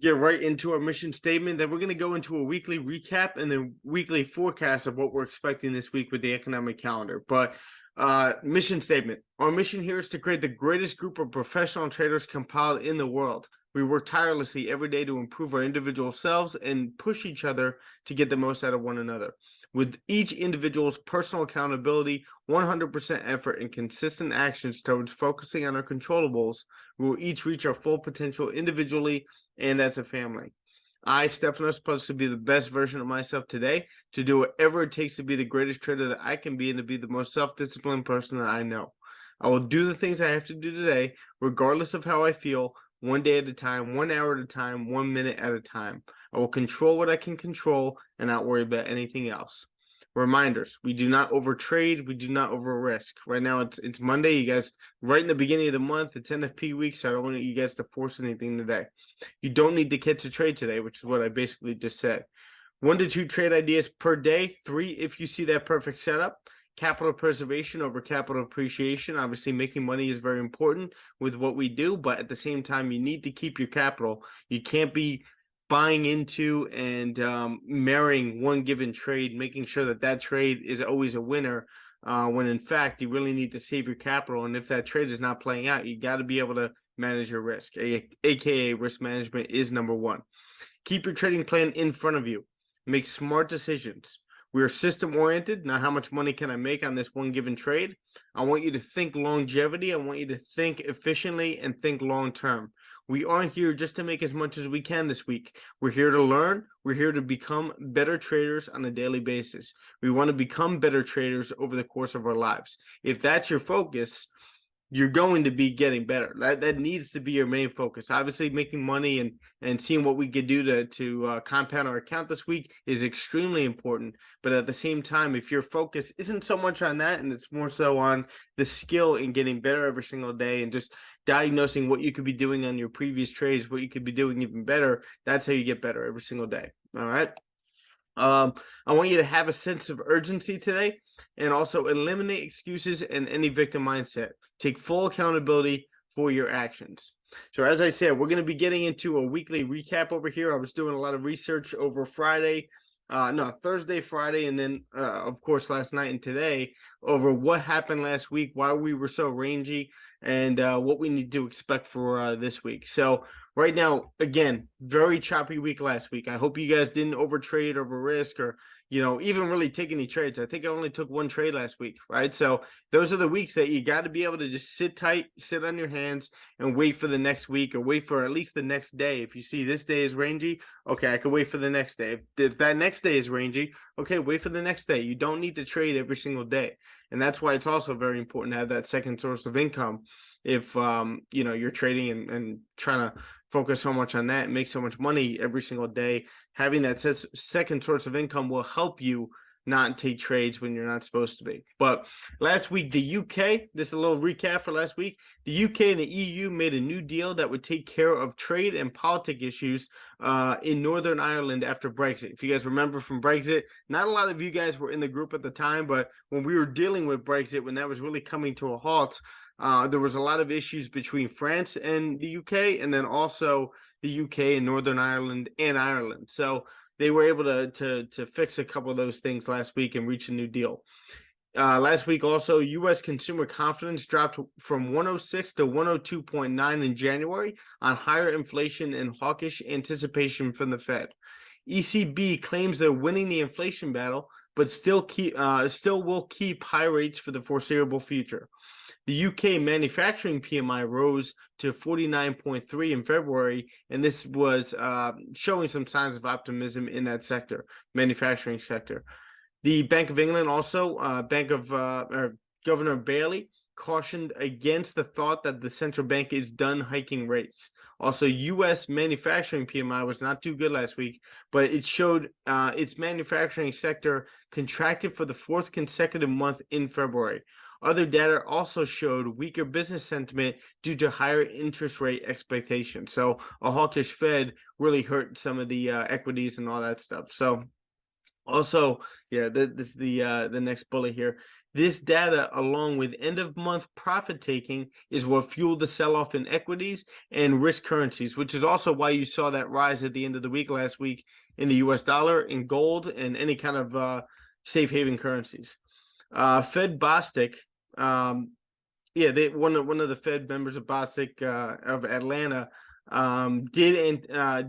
get right into our mission statement. Then we're going to go into a weekly recap and then weekly forecast of what we're expecting this week with the economic calendar. But mission statement. Our mission here is to create the greatest group of professional traders compiled in the world. We work tirelessly every day to improve our individual selves and push each other to get the most out of one another. With each individual's personal accountability, 100% effort, and consistent actions towards focusing on our controllables, we will each reach our full potential individually and as a family. I, Stefano, am supposed to be the best version of myself today, to do whatever it takes to be the greatest trader that I can be and to be the most self-disciplined person that I know. I will do the things I have to do today, regardless of how I feel, one day at a time, 1 hour at a time, 1 minute at a time. I will control what I can control and not worry about anything else. Reminders: we do not overtrade, we do not over risk. Right now it's Monday, you guys, right in the beginning of the month. It's NFP week, so I don't want you guys to force anything today. You don't need to catch a trade today, which is what I basically just said. 1 to 2 trade ideas per day. 3 if you see that perfect setup. Capital preservation over capital appreciation. Obviously, making money is very important with what we do, but at the same time, you need to keep your capital. You can't be buying into and marrying one given trade, making sure that that trade is always a winner, when in fact you really need to save your capital. And if that trade is not playing out, you got to be able to manage your risk, aka risk management is number one. Keep your trading plan in front of you. Make smart decisions. We are system oriented, not how much money can I make on this one given trade. I want you to think longevity. I want you to think efficiently and think long term. We aren't here just to make as much as we can this week. We're here to learn. We're here to become better traders on a daily basis. We want to become better traders over the course of our lives. If that's your focus, you're going to be getting better. That needs to be your main focus. Obviously, making money and seeing what we could do to compound our account this week is extremely important. But at the same time, if your focus isn't so much on that and it's more so on the skill in getting better every single day and just diagnosing what you could be doing on your previous trades, what you could be doing even better, that's how you get better every single day. All right. I want you to have a sense of urgency today and also eliminate excuses and any victim mindset. Take full accountability for your actions. So as I said, we're going to be getting into a weekly recap over here. I was doing a lot of research over Thursday, Friday, and then of course last night and today over what happened last week, why we were so rangy, and what we need to expect for this week. So right now, again, very choppy week last week. I hope you guys didn't overtrade, over risk, or even really take any trades. I think I only took 1 trade last week, right? So those are the weeks that you got to be able to just sit tight, sit on your hands, and wait for the next week, or wait for at least the next day. If you see this day is rangy, okay, I can wait for the nenext day. If that next day is rangy, okay, wait for the next day. You don't need to trade every single day. And that's why it's also very important to have that second source of income. If you're trading and trying to focus so much on that and make so much money every single day, having that second source of income will help you not take trades when you're not supposed to be. But last week, the UK, this is a little recap for last week. The UK and the EU made a new deal that would take care of trade and politic issues in Northern Ireland after Brexit. If you guys remember from Brexit, not a lot of you guys were in the group at the time, but when we were dealing with Brexit, when that was really coming to a halt, there was a lot of issues between France and the UK, and then also the UK and Northern Ireland and Ireland. So they were able to fix a couple of those things last week and reach a new deal. Last week also, U.S. consumer confidence dropped from 106 to 102.9 in January on higher inflation and hawkish anticipation from the Fed. ECB claims they're winning the inflation battle, but still will keep high rates for the foreseeable future. The UK manufacturing PMI rose to 49.3 in February, and this was showing some signs of optimism in that sector, manufacturing sector. The Bank of England also, Governor Bailey cautioned against the thought that the central bank is done hiking rates. Also, U.S. manufacturing PMI was not too good last week, but it showed its manufacturing sector contracted for the 4th consecutive month in February. Other data also showed weaker business sentiment due to higher interest rate expectations. So a hawkish Fed really hurt some of the equities and all that stuff. So also, yeah, this is the next bullet here. This data, along with end-of-month profit taking, is what fueled the sell-off in equities and risk currencies, which is also why you saw that rise at the end of the week last week in the U.S. dollar, in gold, and any kind of safe haven currencies. Fed Bostic, one of the Fed members of Bostic of Atlanta did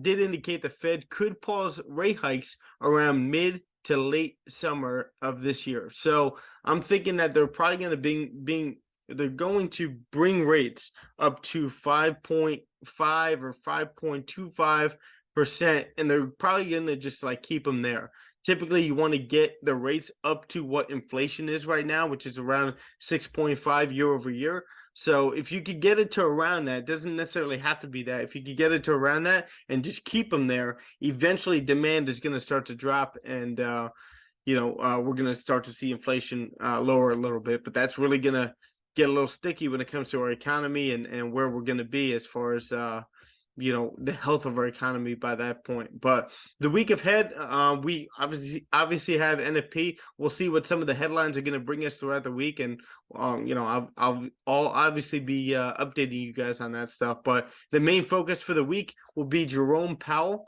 indicate the Fed could pause rate hikes around mid to late summer of this year. So I'm thinking that they're probably going to bring rates up to 5.5 or 5.25%, and they're probably going to just like keep them there. Typically, you want to get the rates up to what inflation is right now, which is around 6.5 year over year. So if you could get it to around that, it doesn't necessarily have to be that. If you could get it to around that and just keep them there, eventually demand is going to start to drop, and we're going to start to see inflation lower a little bit. But that's really going to get a little sticky when it comes to our economy and where we're going to be as far as the health of our economy by that point. But the week ahead, we obviously have NFP. We'll see what some of the headlines are going to bring us throughout the week, and I'll obviously be updating you guys on that stuff. But the main focus for the week will be Jerome Powell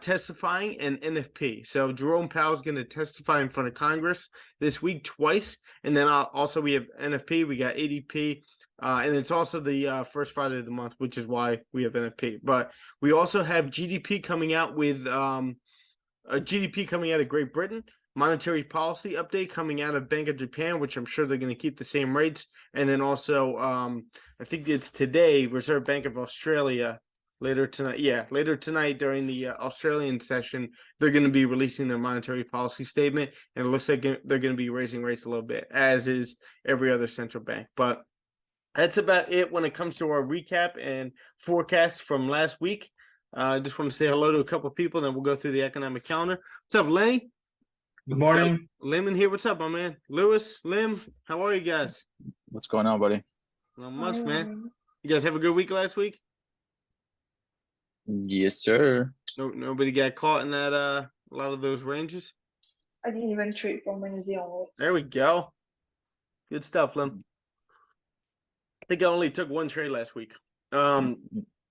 testifying and NFP. So Jerome Powell is going to testify in front of Congress this week twice, and then also we have NFP. We got ADP. And it's also the first Friday of the month, which is why we have NFP. But we also have GDP coming out with a GDP coming out of Great Britain, monetary policy update coming out of Bank of Japan, which I'm sure they're going to keep the same rates. And then also, I think it's today, Reserve Bank of Australia later tonight. Yeah, later tonight during the Australian session, they're going to be releasing their monetary policy statement. And it looks like they're going to be raising rates a little bit, as is every other central bank. But that's about it when it comes to our recap and forecast from last week. I just want to say hello to a couple of people, then we'll go through the economic calendar. What's up, Lenny? Good morning. Lim in here. What's up, my man? Lewis, Lim, how are you guys? What's going on, buddy? Not much, man. You guys have a good week last week? Yes, sir. Nobody got caught in that a lot of those ranges? I didn't even trade from Wednesday onwards. There we go. Good stuff, Lim. I think I only took one trade last week. Yeah,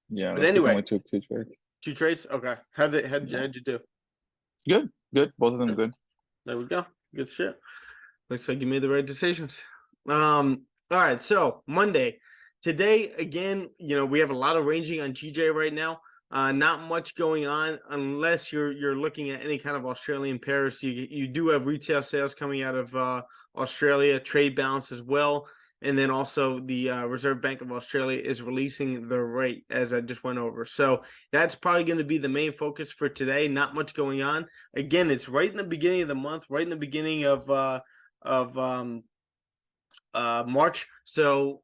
but anyway, I only took 2 trades. 2 trades? Okay. How'd you do? Good. Both of them good. There we go. Good shit. Looks like you made the right decisions. All right. So Monday, today again, we have a lot of ranging on GJ right now. Not much going on unless you're looking at any kind of Australian pairs. You do have retail sales coming out of Australia, trade balance as well. And then also the Reserve Bank of Australia is releasing the rate, as I just went over. So that's probably going to be the main focus for today. Not much going on. Again, it's right in the beginning of the month, right in the beginning of March. So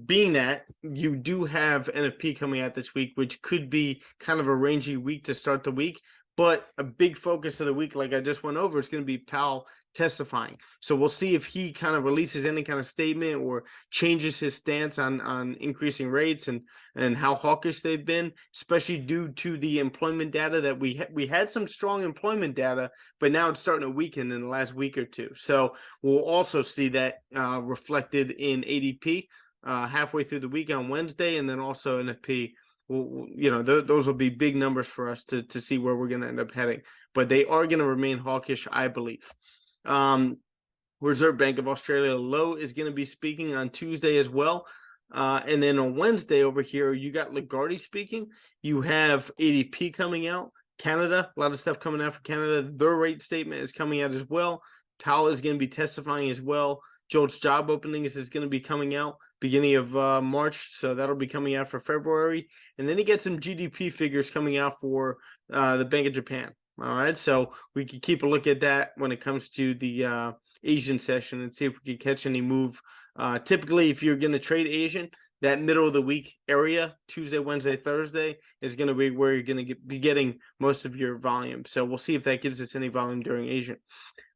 being that, you do have NFP coming out this week, which could be kind of a rangy week to start the week. But a big focus of the week, like I just went over, is going to be Powell testifying. So we'll see if he kind of releases any kind of statement or changes his stance on increasing rates and how hawkish they've been, especially due to the employment data that we had some strong employment data, but now it's starting to weaken in the last week or two. So we'll also see that reflected in ADP halfway through the week on Wednesday, and then also NFP. Well, those will be big numbers for us to see where we're going to end up heading. But they are going to remain hawkish, I believe. Reserve Bank of Australia Low is going to be speaking on Tuesday as well. And then on Wednesday over here, you got Lagarde speaking. You have ADP coming out. Canada, a lot of stuff coming out for Canada. Their rate statement is coming out as well. Powell is going to be testifying as well. Joel's job openings is going to be coming out beginning of March, so that'll be coming out for February. And then you get some GDP figures coming out for the Bank of Japan. All right, so we can keep a look at that when it comes to the Asian session and see if we can catch any move. Typically, if you're going to trade Asian, that middle of the week area, Tuesday, Wednesday, Thursday, is going to be where you're going to be getting most of your volume. So we'll see if that gives us any volume during Asian.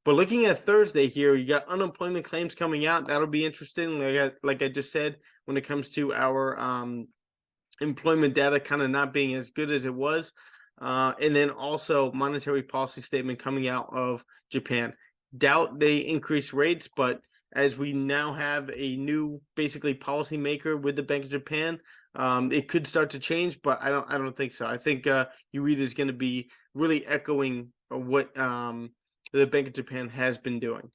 But looking at Thursday here, you got unemployment claims coming out. That'll be interesting. Like I just said, when it comes to our employment data kind of not being as good as it was. And then also monetary policy statement coming out of Japan. doubt they increase rates, but as we now have a new basically policymaker with the Bank of Japan, it could start to change, but I don't think so. I think Ueda is going to be really echoing what the Bank of Japan has been doing.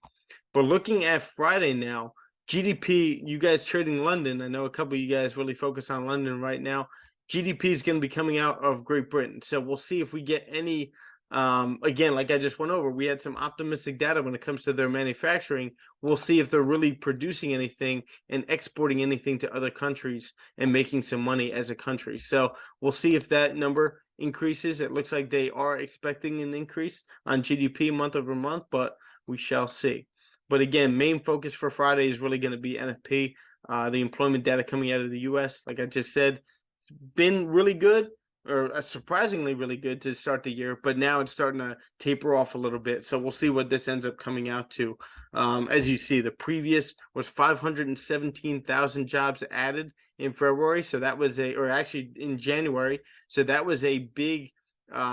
But looking at Friday now, GDP, you guys trading London, I know a couple of you guys really focus on London right now. GDP is going to be coming out of Great Britain. So we'll see if we get any, again, like I just went over, we had some optimistic data when it comes to their manufacturing. We'll see if they're really producing anything and exporting anything to other countries and making some money as a country. So we'll see if that number increases. It looks like they are expecting an increase on GDP month over month, but we shall see. But again, main focus for Friday is really going to be NFP, the employment data coming out of the U.S. Like I just said, it's been really good, or surprisingly really good to start the year, but now it's starting to taper off a little bit. So we'll see what this ends up coming out to. As you see, the previous was 517,000 jobs added in February. So that was or actually in January. So that was a big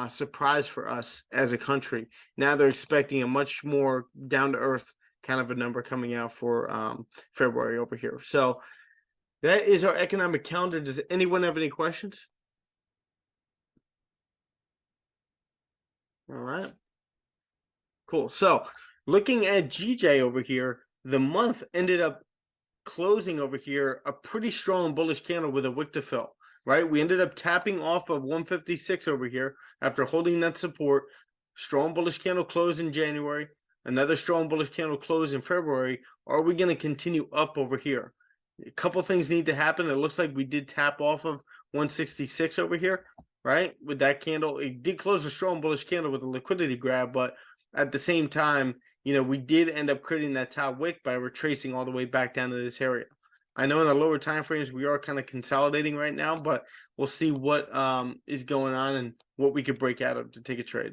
surprise for us as a country. Now they're expecting a much more down-to-earth kind of a number coming out for February over here. So that is our economic calendar. Does anyone have any questions? All right. Cool. So looking at GJ over here, the month ended up closing over here a pretty strong bullish candle with a wick to fill, right? We ended up tapping off of 156 over here after holding that support. Strong bullish candle close in January. Another strong bullish candle close in February. Are we going to continue up over here? A couple things need to happen. It looks like we did tap off of 166 over here, right? With that candle, it did close a strong bullish candle with a liquidity grab, but at the same time, you know, we did end up creating that top wick by retracing all the way back down to this area. I know in the lower time frames we are kind of consolidating right now, but we'll see what is going on and what we could break out of to take a trade.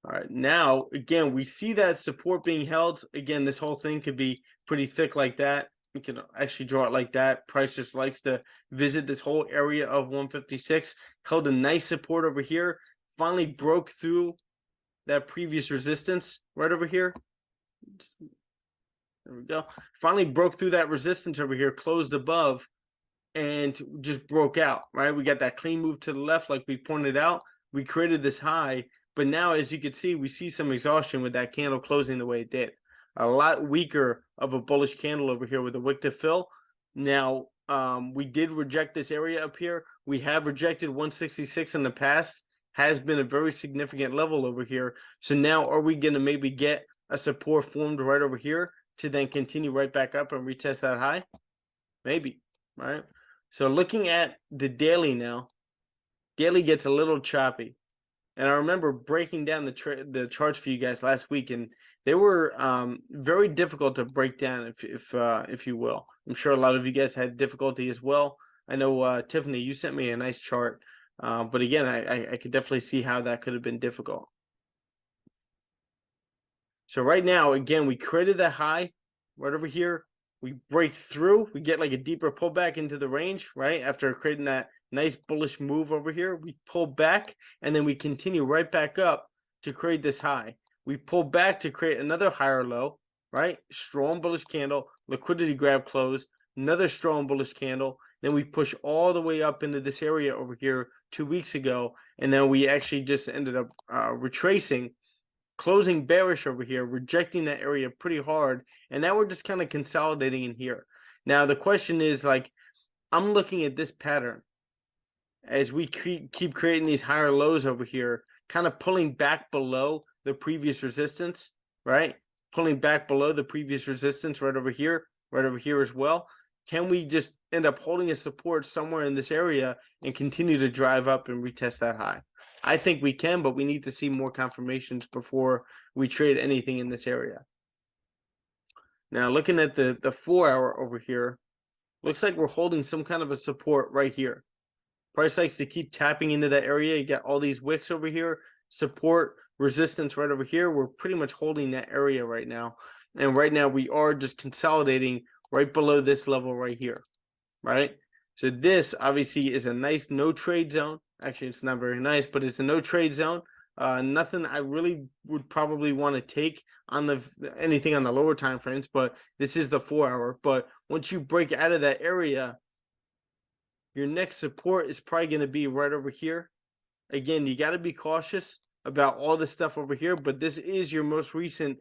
All right, now, again, we see that support being held. Again, this whole thing could be pretty thick like that. We can actually draw it like that. Price just likes to visit this whole area of 156. Held a nice support over here. Finally broke through that previous resistance right over here. There we go. Finally broke through that resistance over here, closed above, and just broke out, right? We got that clean move to the left like we pointed out. We created this high. But now, as you can see, we see some exhaustion with that candle closing the way it did. A lot weaker of a bullish candle over here with a wick to fill. Now, we did reject this area up here. We have rejected 166 in the past. Has been a very significant level over here. So now, are we going to maybe get a support formed right over here to then continue right back up and retest that high? Maybe, right? So looking at the daily now, daily gets a little choppy. And I remember breaking down the charts for you guys last week, and they were very difficult to break down, if you will. I'm sure a lot of you guys had difficulty as well. I know Tiffany, you sent me a nice chart, but again, I could definitely see how that could have been difficult. So right now, again, we created that high right over here. We break through. We get like a deeper pullback into the range, right? After creating that nice bullish move over here, we pull back, and then we continue right back up to create this high. We pull back to create another higher low, right? Strong bullish candle, liquidity grab close, another strong bullish candle. Then we push all the way up into this area over here 2 weeks ago, and then we actually just ended up retracing, closing bearish over here, rejecting that area pretty hard, and now we're just kind of consolidating in here. Now the question is, like, I'm looking at this pattern as we keep creating these higher lows over here, kind of pulling back below the previous resistance, right? Pulling back below the previous resistance right over here as well. Can we just end up holding a support somewhere in this area and continue to drive up and retest that high? I think we can, but we need to see more confirmations before we trade anything in this area. Now, looking at the 4 hour over here, looks like we're holding some kind of a support right here. Price likes to keep tapping into that area. You got all these wicks over here, support, resistance right over here. We're pretty much holding that area right now. And right now we are just consolidating right below this level right here, right? So this obviously is a nice no trade zone. Actually, it's not very nice, but it's a no trade zone. Nothing I really would probably want to take on anything on the lower time frames, but this is the 4-hour. But once you break out of that area, your next support is probably going to be right over here. Again, you got to be cautious about all this stuff over here, but this is your most recent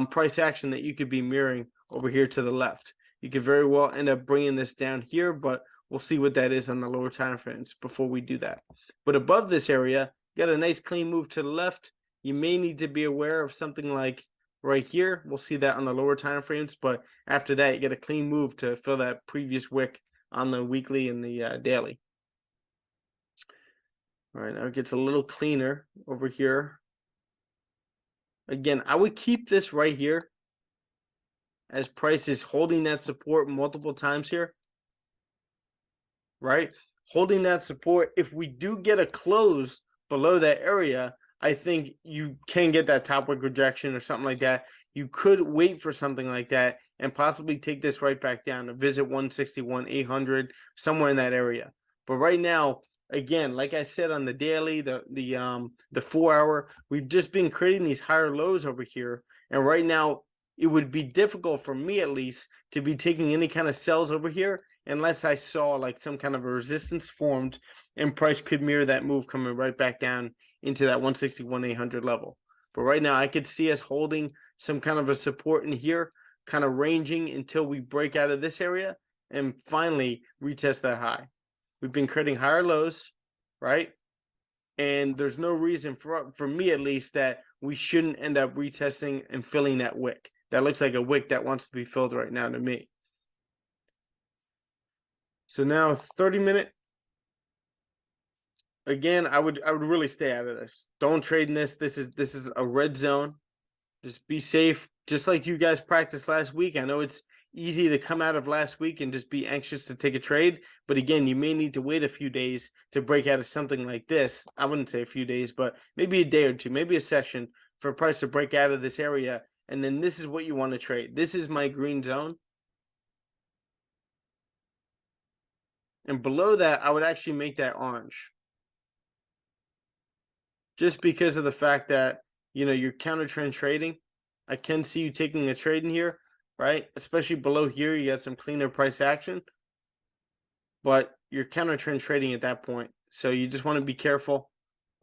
price action that you could be mirroring over here to the left. You could very well end up bringing this down here, but we'll see what that is on the lower time frames before we do that. But above this area, you got a nice clean move to the left. You may need to be aware of something like right here. We'll see that on the lower time frames, but after that, you get a clean move to fill that previous wick on the weekly and the daily. All right, now it gets a little cleaner over here. Again, I would keep this right here as price is holding that support multiple times here. Right? Holding that support. If we do get a close below that area, I think you can get that top wick rejection or something like that. You could wait for something like that and possibly take this right back down to visit 161, 800, somewhere in that area. But right now, again, like I said on the daily, the 4-hour, we've just been creating these higher lows over here. And right now, it would be difficult for me at least to be taking any kind of sells over here unless I saw like some kind of a resistance formed and price could mirror that move coming right back down into that 161, 800 level. But right now, I could see us holding some kind of a support in here, kind of ranging until we break out of this area and finally retest that high. We've been creating higher lows, right? And there's no reason for me at least that we shouldn't end up retesting and filling that wick. That looks like a wick that wants to be filled right now to me. So now 30-minute. Again, I would really stay out of this. Don't trade in this. This is a red zone. Just be safe. Just like you guys practiced last week. I know it's easy to come out of last week and just be anxious to take a trade. But again, you may need to wait a few days to break out of something like this. I wouldn't say a few days, but maybe a day or two, maybe a session for a price to break out of this area. And then this is what you want to trade. This is my green zone. And below that, I would actually make that orange. Just because of the fact that, you know, you're counter trend trading. I can see you taking a trade in here, right? Especially below here, you got some cleaner price action. But you're counter trend trading at that point. So you just want to be careful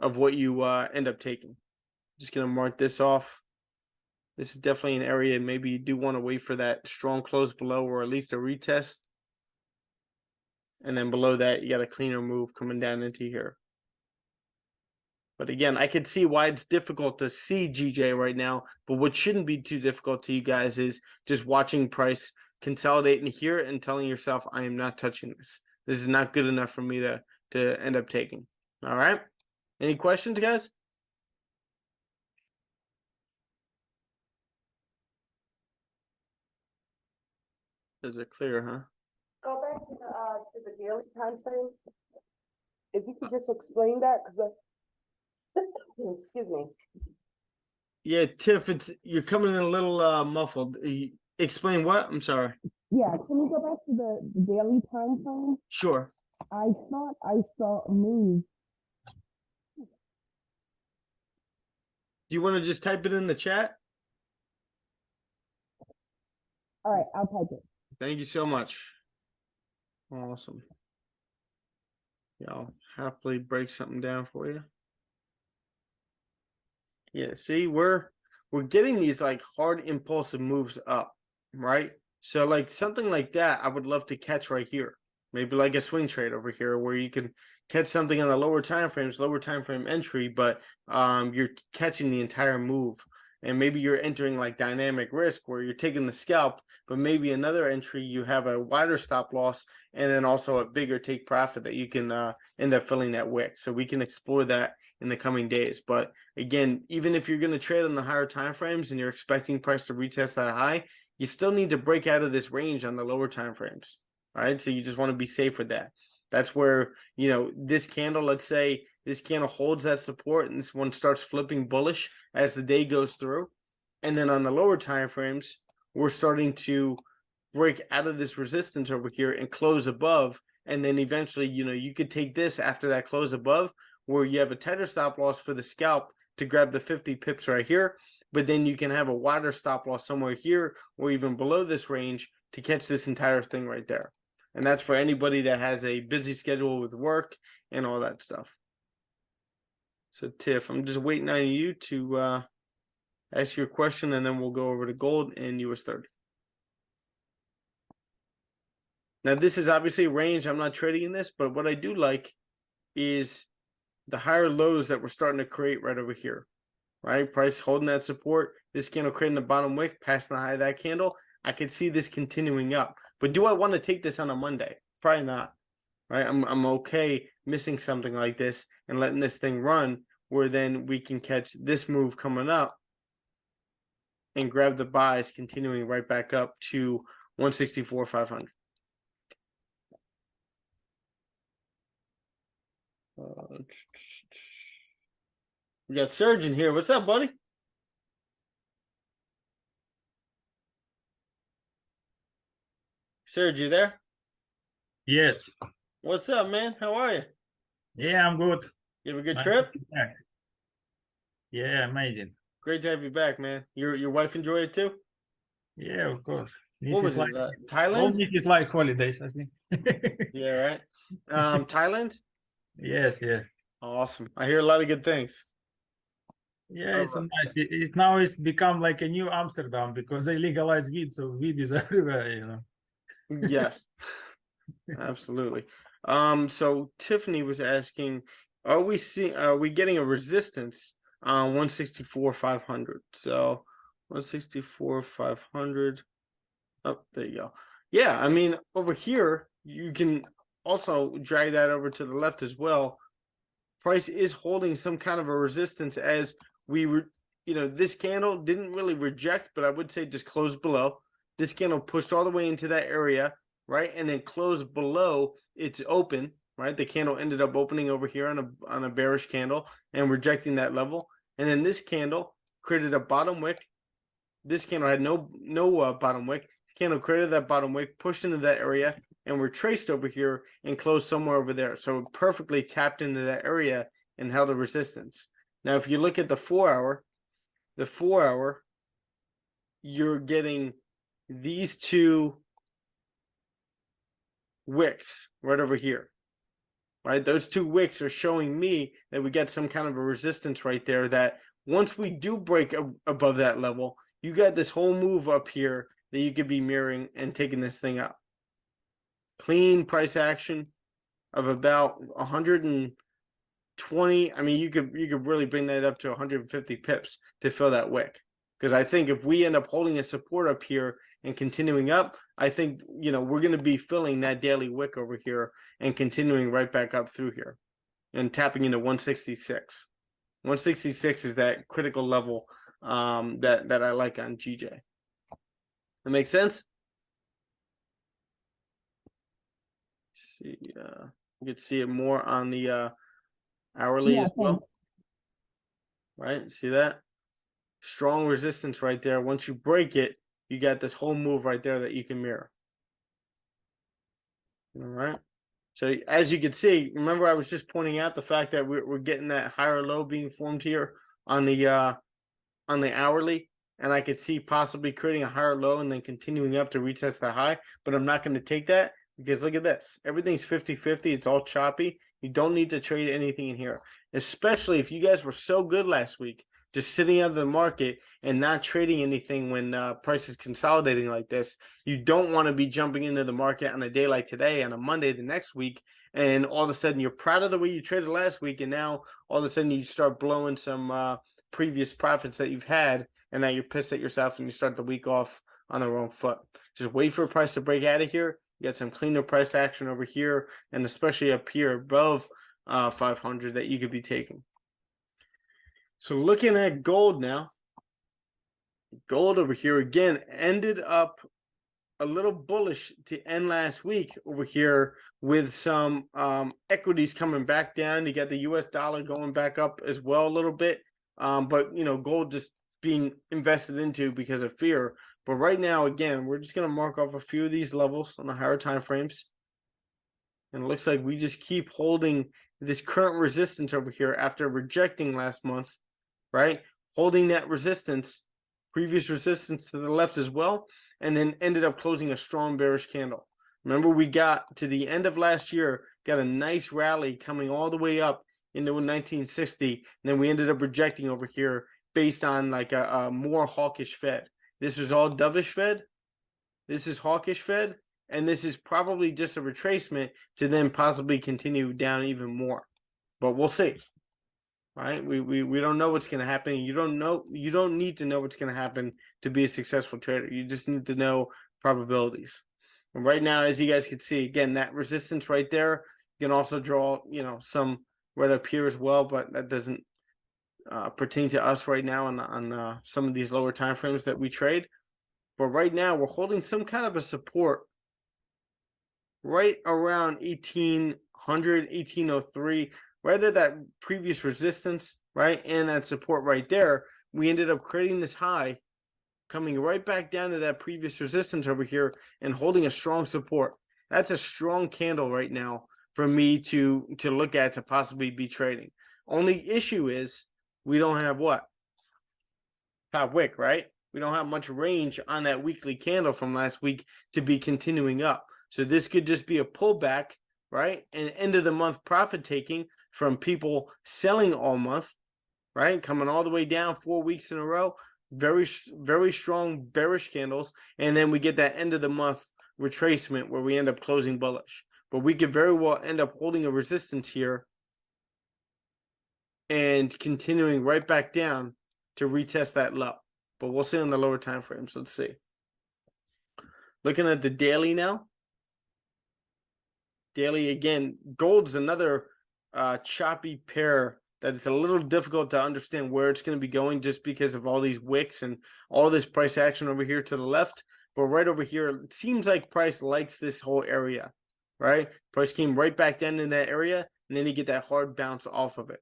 of what you end up taking. Just going to mark this off. This is definitely an area maybe you do want to wait for that strong close below or at least a retest. And then below that, you got a cleaner move coming down into here. But again, I could see why it's difficult to see GJ right now. But what shouldn't be too difficult to you guys is just watching price consolidating here and telling yourself, I am not touching this. This is not good enough for me to end up taking. All right. Any questions, guys? Is it clear, huh? Go back to the daily time frame. If you could just explain that, because excuse me. Yeah, Tiff, you're coming in a little muffled. Explain what? I'm sorry. Yeah, can we go back to the daily time frame? Sure. I thought I saw a move. Do you want to just type it in the chat? All right, I'll type it. Thank you so much. Awesome. Yeah, I'll happily break something down for you. Yeah, see, we're getting these like hard impulsive moves up, right? So like something like that, I would love to catch right here. Maybe like a swing trade over here where you can catch something on the lower time frames, lower time frame entry, but you're catching the entire move. And maybe you're entering like dynamic risk where you're taking the scalp, but maybe another entry you have a wider stop loss and then also a bigger take profit that you can end up filling that wick. So we can explore that in the coming days. But again, even if you're going to trade on the higher time frames and you're expecting price to retest that high, you still need to break out of this range on the lower time frames. All right. So you just want to be safe with that. That's where, you know, this candle, let's say this candle holds that support and this one starts flipping bullish as the day goes through. And then on the lower time frames, we're starting to break out of this resistance over here and close above. And then eventually, you know, you could take this after that close above where you have a tighter stop loss for the scalp to grab the 50 pips right here, but then you can have a wider stop loss somewhere here or even below this range to catch this entire thing right there. And that's for anybody that has a busy schedule with work and all that stuff. So Tiff, I'm just waiting on you to ask your question, and then we'll go over to gold and US 30. Now, this is obviously a range. I'm not trading in this, but what I do like is the higher lows that we're starting to create right over here, right? Price holding that support. This candle creating the bottom wick, passing the high of that candle. I could see this continuing up. But do I want to take this on a Monday? Probably not, right? I'm okay missing something like this and letting this thing run, where then we can catch this move coming up and grab the buys, continuing right back up to 164,500. We got Serge in here. What's up, buddy? Serge, you there? Yes. What's up, man? How are you? Yeah, I'm good. You have a good Nice trip? to be back. Yeah, amazing. Great to have you back, man. Your wife enjoy it too? Yeah, of course. This What is was like it? all Thailand? this is like holidays, I think. Yeah, right. Thailand? Yes, yeah. Awesome. I hear a lot of good things. Yeah, it's All a nice. It now it's become like a new Amsterdam because they legalize weed, so weed is everywhere, you know. Yes, absolutely. So Tiffany was asking, are we getting a resistance on 164,500? So 164,500. Oh, there you go. Yeah, I mean, over here, you can also drag that over to the left as well. Price is holding some kind of a resistance as we were, this candle didn't really reject, but I would say just closed below. This candle pushed all the way into that area, right? And then closed below its open, right? The candle ended up opening over here on a bearish candle and rejecting that level. And then this candle created a bottom wick. This candle had no bottom wick. The candle created that bottom wick, pushed into that area, and retraced over here and closed somewhere over there. So it perfectly tapped into that area and held a resistance. Now, if you look at the 4 hour, you're getting these two wicks right over here, right? Those two wicks are showing me that we get some kind of a resistance right there, that once we do break above that level, you got this whole move up here that you could be mirroring and taking this thing up. Clean price action of about 120. I mean, you could really bring that up to 150 pips to fill that wick. Because I think if we end up holding a support up here and continuing up, I think, we're going to be filling that daily wick over here and continuing right back up through here and tapping into 166. 166 is that critical level that I like on GJ. That makes sense? See, you can see it more on the hourly as well. Right? See that? Strong resistance right there. Once you break it, you got this whole move right there that you can mirror. All right. So as you can see, remember I was just pointing out the fact that we're getting that higher low being formed here on the hourly, and I could see possibly creating a higher low and then continuing up to retest the high, but I'm not going to take that because look at this. Everything's 50-50. It's all choppy. You don't need to trade anything in here, especially if you guys were so good last week, just sitting out of the market and not trading anything when price is consolidating like this. You don't want to be jumping into the market on a day like today, on a Monday the next week, and all of a sudden you're proud of the way you traded last week, and now all of a sudden you start blowing some previous profits that you've had, and now you're pissed at yourself and you start the week off on the wrong foot. Just wait for a price to break out of here. You got some cleaner price action over here, and especially up here above 500 that you could be taking. So looking at gold now, gold over here again ended up a little bullish to end last week over here with some equities coming back down. You got the US dollar going back up as well a little bit, but gold just being invested into because of fear. But right now, again, we're just going to mark off a few of these levels on the higher time frames. And it looks like we just keep holding this current resistance over here after rejecting last month, right? Holding that resistance, previous resistance to the left as well, and then ended up closing a strong bearish candle. Remember, we got to the end of last year, got a nice rally coming all the way up into 1960, and then we ended up rejecting over here based on like a more hawkish Fed. This was all dovish Fed. This is hawkish Fed, and this is probably just a retracement to then possibly continue down even more. But we'll see. Right? We don't know what's going to happen. You don't need to know what's going to happen to be a successful trader. You just need to know probabilities. And right now, as you guys can see, again, that resistance right there, you can also draw, some right up here as well, but that doesn't pertain to us right now on some of these lower time frames that we trade. But right now, we're holding some kind of a support right around 1800, 1803, right at that previous resistance, right? And that support right there. We ended up creating this high, coming right back down to that previous resistance over here and holding a strong support. That's a strong candle right now for me to look at to possibly be trading. Only issue is we don't have what? Top wick, right? We don't have much range on that weekly candle from last week to be continuing up. So this could just be a pullback, right? And end of the month profit taking from people selling all month, right? Coming all the way down 4 weeks in a row. Very, very strong bearish candles. And then we get that end of the month retracement where we end up closing bullish. But we could very well end up holding a resistance here and continuing right back down to retest that low. But we'll see on the lower time frames. Let's see. Looking at the daily now. Daily, again, gold's another choppy pair that is a little difficult to understand where it's going to be going just because of all these wicks and all this price action over here to the left. But right over here, it seems like price likes this whole area, right? Price came right back down in that area, and then you get that hard bounce off of it,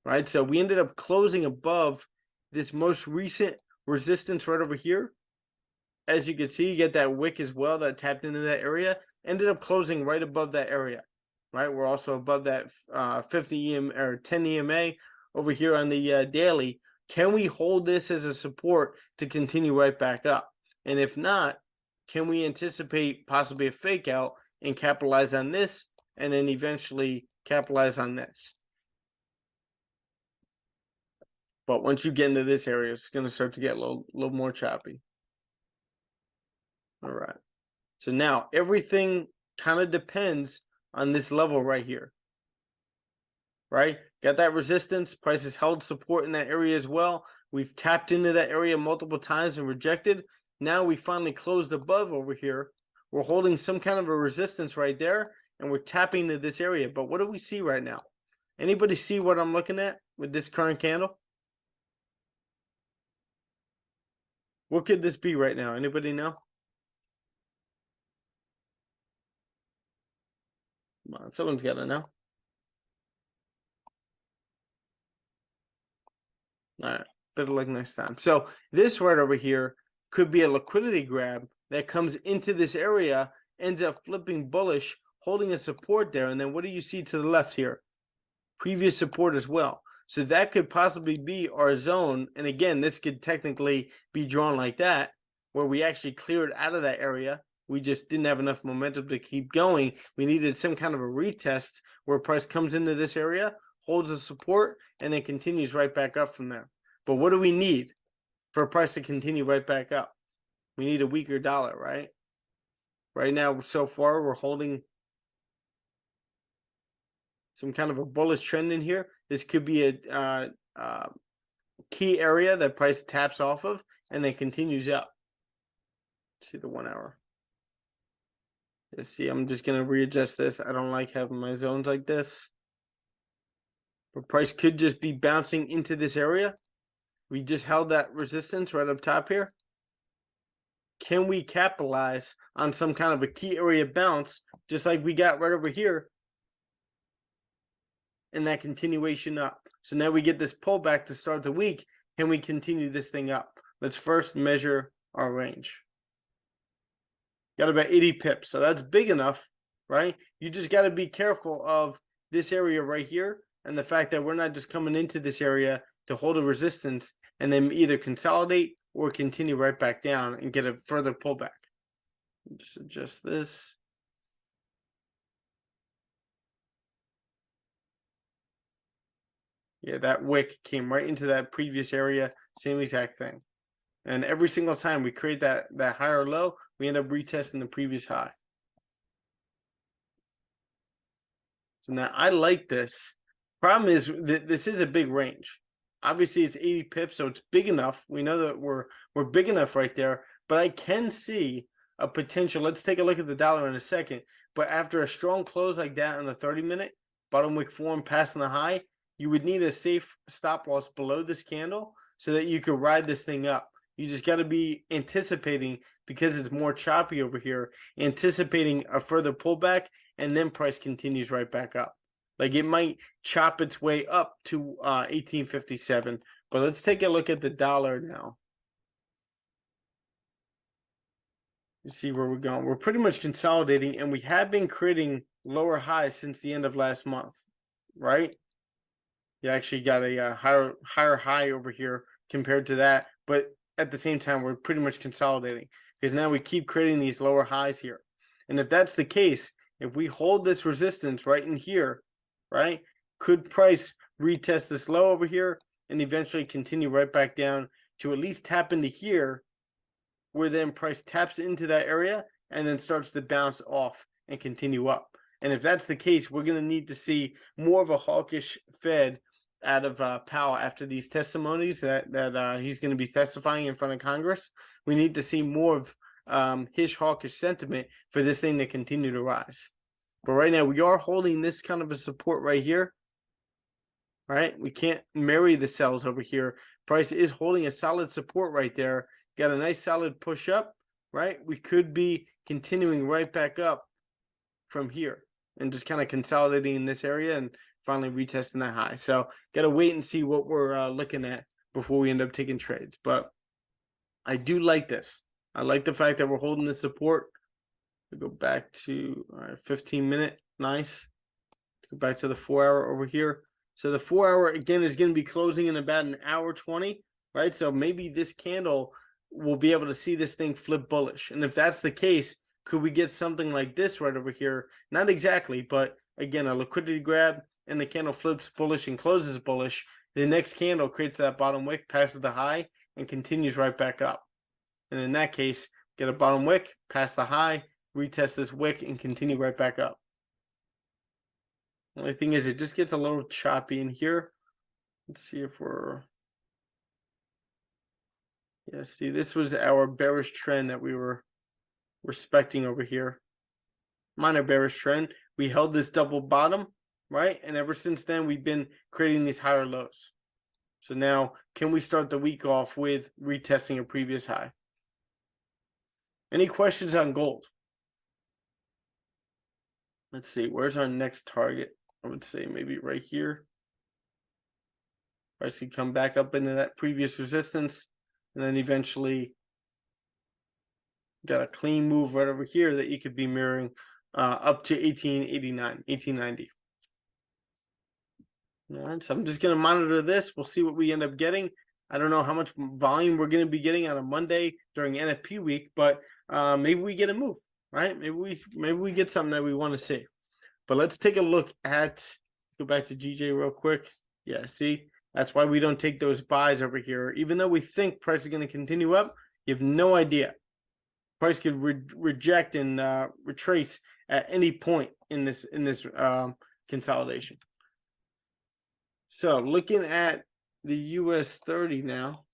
right? So we ended up closing above this most recent resistance right over here. As you can see, you get that wick as well that tapped into that area. Ended up closing right above that area, right? We're also above that 50 EM or 10 EMA over here on the daily. Can we hold this as a support to continue right back up? And if not, can we anticipate possibly a fake out and capitalize on this and then eventually capitalize on this? But once you get into this area, it's going to start to get a little more choppy. All right. So now everything kind of depends on this level right here. Right? Got that resistance. Price has held support in that area as well. We've tapped into that area multiple times and rejected. Now we finally closed above over here. We're holding some kind of a resistance right there, and we're tapping into this area. But what do we see right now? Anybody see what I'm looking at with this current candle? What could this be right now? Anybody know? Come on, someone's got to know. All right, better luck next time. So this right over here could be a liquidity grab that comes into this area, ends up flipping bullish, holding a support there. And then what do you see to the left here? Previous support as well. So that could possibly be our zone. And again, this could technically be drawn like that, where we actually cleared out of that area. We just didn't have enough momentum to keep going. We needed some kind of a retest where price comes into this area, holds the support, and then continues right back up from there. But what do we need for price to continue right back up? We need a weaker dollar, right? Right now, so far, we're holding some kind of a bullish trend in here. This could be a key area that price taps off of and then continues up. Let's see the 1 hour. Let's see, I'm just going to readjust this. I don't like having my zones like this. But price could just be bouncing into this area. We just held that resistance right up top here. Can we capitalize on some kind of a key area bounce, just like we got right over here, and that continuation up? So now we get this pullback to start the week. Can we continue this thing up? Let's first measure our range. Got about 80 pips, so that's big enough, right? You just got to be careful of this area right here and the fact that we're not just coming into this area to hold a resistance and then either consolidate or continue right back down and get a further pullback. Just adjust this. Yeah, that wick came right into that previous area, same exact thing. And every single time we create that higher low, we end up retesting the previous high. So now I like this. Problem is this is a big range. Obviously it's 80 pips, so it's big enough. We know that we're big enough right there, but I can see a potential. Let's take a look at the dollar in a second. But after a strong close like that on the 30-minute, bottom wick form passing the high, you would need a safe stop loss below this candle so that you could ride this thing up. You just got to be anticipating, because it's more choppy over here, anticipating a further pullback, and then price continues right back up. Like it might chop its way up to 1857. But let's take a look at the dollar now. You see where we're going. We're pretty much consolidating, and we have been creating lower highs since the end of last month, right? You actually got a higher high over here compared to that, but at the same time, we're pretty much consolidating because now we keep creating these lower highs here. And if that's the case, if we hold this resistance right in here, right, could price retest this low over here and eventually continue right back down to at least tap into here, where then price taps into that area and then starts to bounce off and continue up. And if that's the case, we're going to need to see more of a hawkish Fed out of Powell after these testimonies that he's going to be testifying in front of Congress. We need to see more of his hawkish sentiment for this thing to continue to rise. But right now, we are holding this kind of a support right here. Right? We can't marry the sells over here. Price is holding a solid support right there. Got a nice solid push up, right? We could be continuing right back up from here and just kind of consolidating in this area and finally retesting that high. So got to wait and see what we're looking at before we end up taking trades. But I do like this. I like the fact that we're holding this support. We go back to 15-minute. Nice. Go back to the 4-hour over here. So the 4-hour again is going to be closing in about an hour 20, right? So maybe this candle will be able to see this thing flip bullish. And if that's the case, could we get something like this right over here? Not exactly, but again, a liquidity grab and the candle flips bullish and closes bullish. The next candle creates that bottom wick, passes the high, and continues right back up. And in that case, get a bottom wick, pass the high, retest this wick, and continue right back up. The only thing is it just gets a little choppy in here. Let's see if we're... Yeah, see, this was our bearish trend that we were respecting over here. Minor bearish trend. We held this double bottom, right? And ever since then, we've been creating these higher lows. So now, can we start the week off with retesting a previous high? Any questions on gold? Let's see, where's our next target? I would say maybe right here. Price could come back up into that previous resistance, and then eventually got a clean move right over here that you could be mirroring up to 1889, 1890. All right, so I'm just going to monitor this. We'll see what we end up getting. I don't know how much volume we're going to be getting on a Monday during NFP week, but maybe we get a move, right? Maybe we get something that we want to see. But let's take a look at, go back to GJ real quick. Yeah, see, that's why we don't take those buys over here. Even though we think price is going to continue up, you have no idea. Price could reject and retrace at any point in this consolidation. So looking at the US 30 now,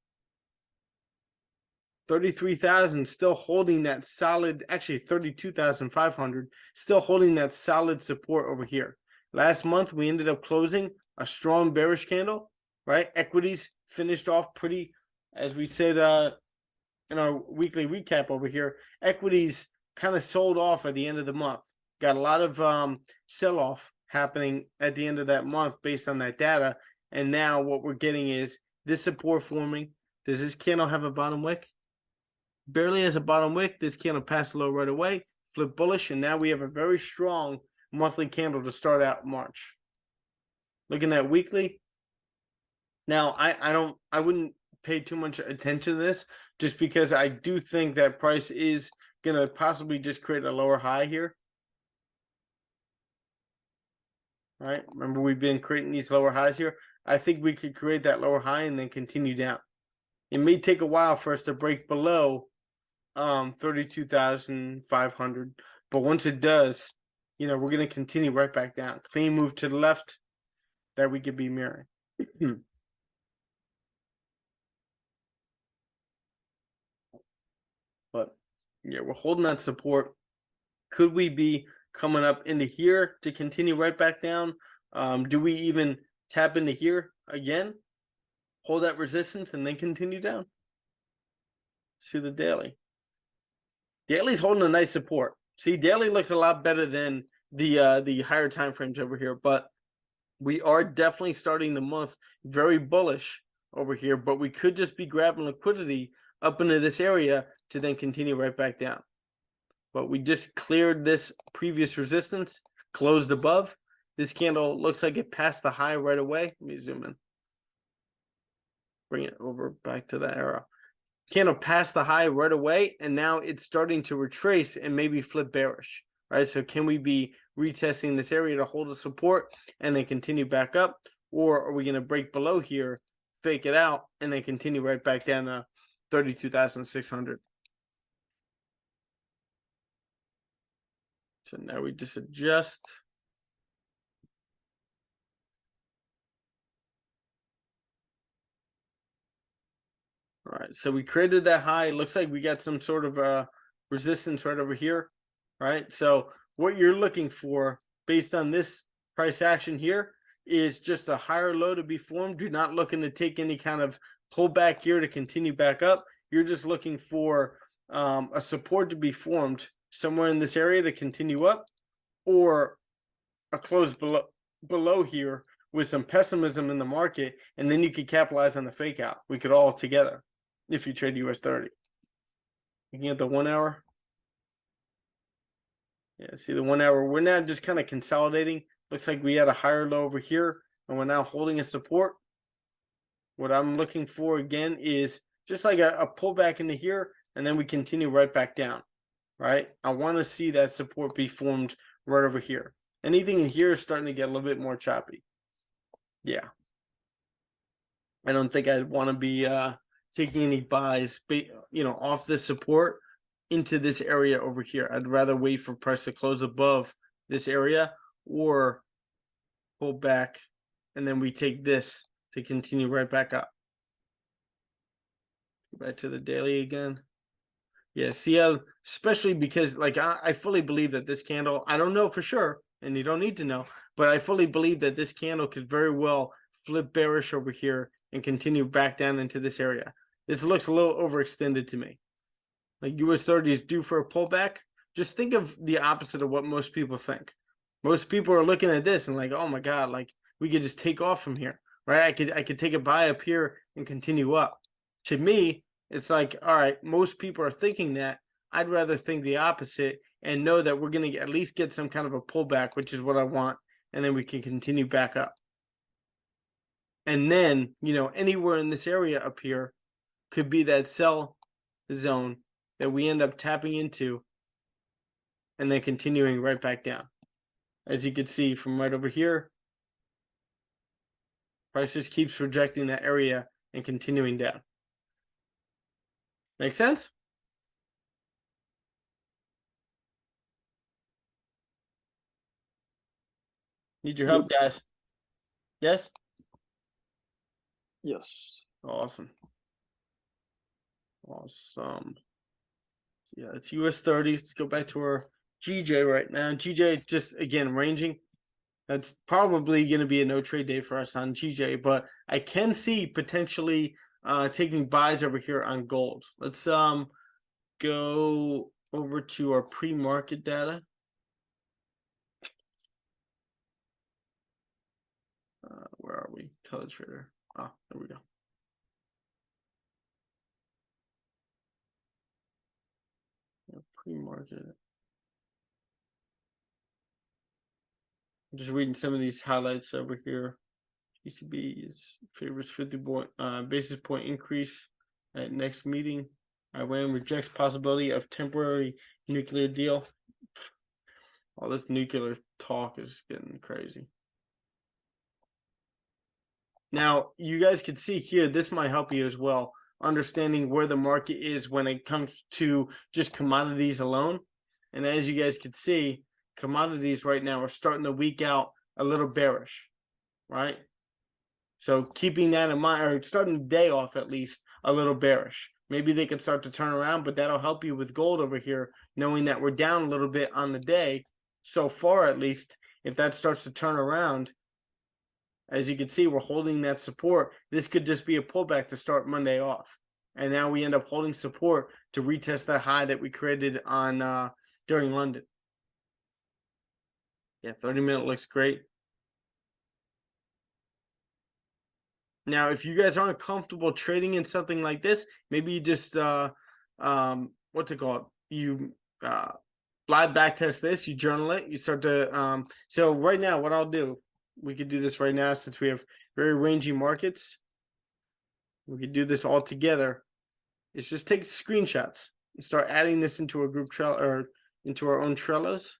33,000 still holding that solid, actually 32,500 still holding that solid support over here. Last month we ended up closing a strong bearish candle, right? Equities finished off pretty, as we said in our weekly recap over here, equities kind of sold off at the end of the month. Got a lot of sell-off happening at the end of that month based on that data. And now what we're getting is this support forming. Does this candle have a bottom wick? Barely has a bottom wick. This candle passed low right away, flip bullish, and now we have a very strong monthly candle to start out March. Looking at weekly. Now, I wouldn't pay too much attention to this just because I do think that price is gonna possibly just create a lower high here. Right? Remember, we've been creating these lower highs here. I think we could create that lower high and then continue down. It may take a while for us to break below 32,500, but once it does, you know, we're gonna continue right back down. Clean move to the left that we could be mirroring. But yeah, we're holding that support. Could we be coming up into here to continue right back down? Do we even tap into here again? Hold that resistance and then continue down? See the daily. Daily's holding a nice support. See, daily looks a lot better than the higher time frames over here, but we are definitely starting the month very bullish over here, but we could just be grabbing liquidity up into this area to then continue right back down. But we just cleared this previous resistance, closed above. This candle looks like it passed the high right away. Let me zoom in. Bring it over back to that arrow. Candle passed the high right away, and now it's starting to retrace and maybe flip bearish, right? So can we be retesting this area to hold a support and then continue back up? Or are we going to break below here, fake it out, and then continue right back down to 32,600? So now we just adjust. All right, so we created that high. It looks like we got some sort of resistance right over here, right? So what you're looking for based on this price action here is just a higher low to be formed. You're not looking to take any kind of pullback here to continue back up. You're just looking for a support to be formed somewhere in this area to continue up, or a close below here with some pessimism in the market, and then you could capitalize on the fake out. We could all together if you trade US 30. Looking at the 1 hour. Yeah, see the 1 hour. We're now just kind of consolidating. Looks like we had a higher low over here, and we're now holding a support. What I'm looking for again is just like a pullback into here, and then we continue right back down, right? I want to see that support be formed right over here. Anything in here is starting to get a little bit more choppy. Yeah. I don't think I'd want to be taking any buys, you know, off this support into this area over here. I'd rather wait for price to close above this area or pull back, and then we take this to continue right back up. Go back to the daily again. Yeah, see how, especially because like I fully believe that this candle, I don't know for sure, and you don't need to know, but I fully believe that this candle could very well flip bearish over here and continue back down into this area. This looks a little overextended to me. Like US 30 is due for a pullback. Just think of the opposite of what most people think. Most people are looking at this and like, oh my God, like we could just take off from here, right? I could take a buy up here and continue up. To me, it's like, all right, most people are thinking that. I'd rather think the opposite and know that we're going to at least get some kind of a pullback, which is what I want, and then we can continue back up. And then, you know, anywhere in this area up here could be that sell zone that we end up tapping into and then continuing right back down. As you can see from right over here, price just keeps rejecting that area and continuing down. Make sense? Need your help, guys. Yes? Yes. Awesome. Awesome. Yeah, it's US 30. Let's go back to our GJ right now. GJ just, again, ranging. That's probably going to be a no trade day for us on GJ, but I can see potentially taking buys over here on gold. Let's go over to our pre-market data. Where are we? Teletrader. Ah, there we go. Pre-market. I'm just reading some of these highlights over here. ECB is favors 50 basis point increase at next meeting. Iran rejects possibility of temporary nuclear deal. All this nuclear talk is getting crazy. Now, you guys can see here, this might help you as well, understanding where the market is when it comes to just commodities alone. And as you guys can see, commodities right now are starting the week out a little bearish, right? So keeping that in mind, or starting the day off at least a little bearish. Maybe they can start to turn around, but that'll help you with gold over here, knowing that we're down a little bit on the day. So far, at least, if that starts to turn around, as you can see, we're holding that support. This could just be a pullback to start Monday off. And now we end up holding support to retest that high that we created on during London. Yeah, 30-minute looks great. Now, if you guys aren't comfortable trading in something like this, maybe you just what's it called? You live backtest this, you journal it, you start to so right now what I'll do, we could do this right now since we have very rangy markets. We could do this all together. It's just take screenshots and start adding this into a group Trello or into our own Trellos.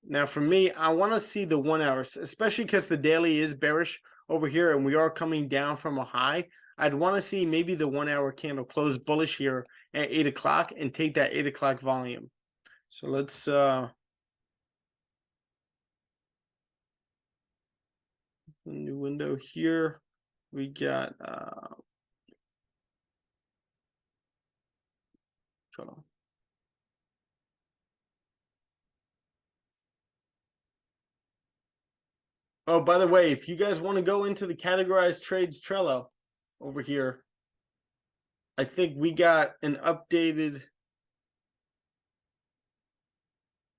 Now, for me, I want to see the 1 hour, especially because the daily is bearish over here and we are coming down from a high. I'd want to see maybe the 1 hour candle close bullish here at 8 o'clock and take that 8 o'clock volume. So let's new window here. We got Trello. Oh, by the way, if you guys want to go into the categorized trades Trello over here, I think we got an updated.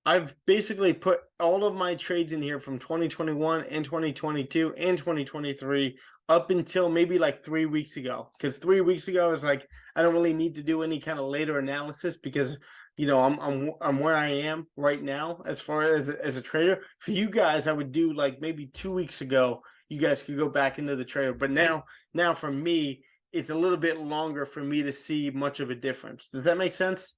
I've basically put all of my trades in here from 2021 and 2022 and 2023 up until maybe like 3 weeks ago. Because 3 weeks ago, I was like, I don't really need to do any kind of later analysis because, you know, I'm where I am right now as far as a trader. For you guys, I would do like maybe 2 weeks ago. You guys could go back into the trader, but now for me, it's a little bit longer for me to see much of a difference. Does that make sense?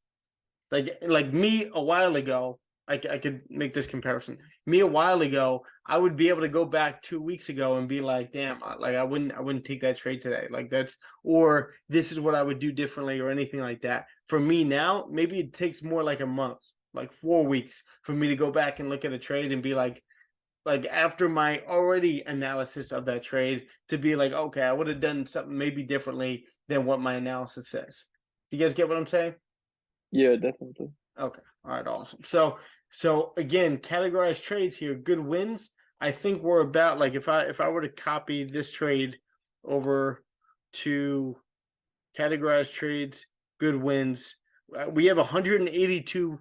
Like me a while ago, I could make this comparison. Me a while ago, I would be able to go back 2 weeks ago and be like, damn, like I wouldn't take that trade today. Like that's, or this is what I would do differently or anything like that. For me now, maybe it takes more like a month, like 4 weeks for me to go back and look at a trade and be like after my already analysis of that trade to be like, okay, I would have done something maybe differently than what my analysis says. You guys get what I'm saying? Yeah, definitely. Okay. All right. Awesome. So again, categorized trades here, good wins. I think we're about like if I were to copy this trade over to categorized trades, good wins, we have 182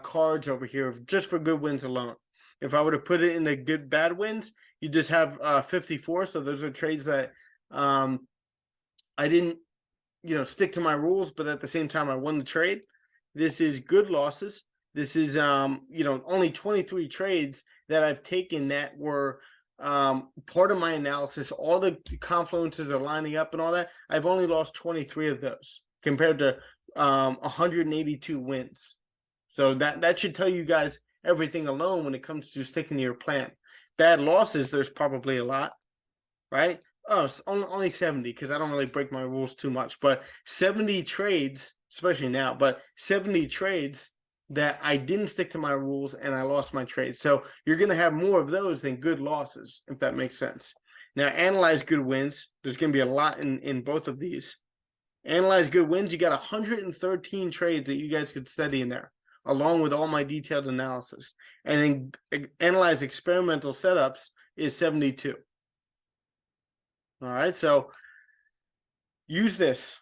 cards over here just for good wins alone. If I were to put it in the good bad wins, you just have 54. So those are trades that I didn't, stick to my rules, but at the same time I won the trade. This is good losses. This is, only 23 trades that I've taken that were part of my analysis. All the confluences are lining up and all that. I've only lost 23 of those compared to 182 wins. So that should tell you guys everything alone when it comes to sticking to your plan. Bad losses, there's probably a lot, right? Oh, it's only 70 because I don't really break my rules too much. But 70 trades, especially now, but 70 trades that I didn't stick to my rules and I lost my trade. So you're going to have more of those than good losses, if that makes sense. Now, analyze good wins. There's going to be a lot in both of these. Analyze good wins. You got 113 trades that you guys could study in there, along with all my detailed analysis. And then analyze experimental setups is 72. All right, so use this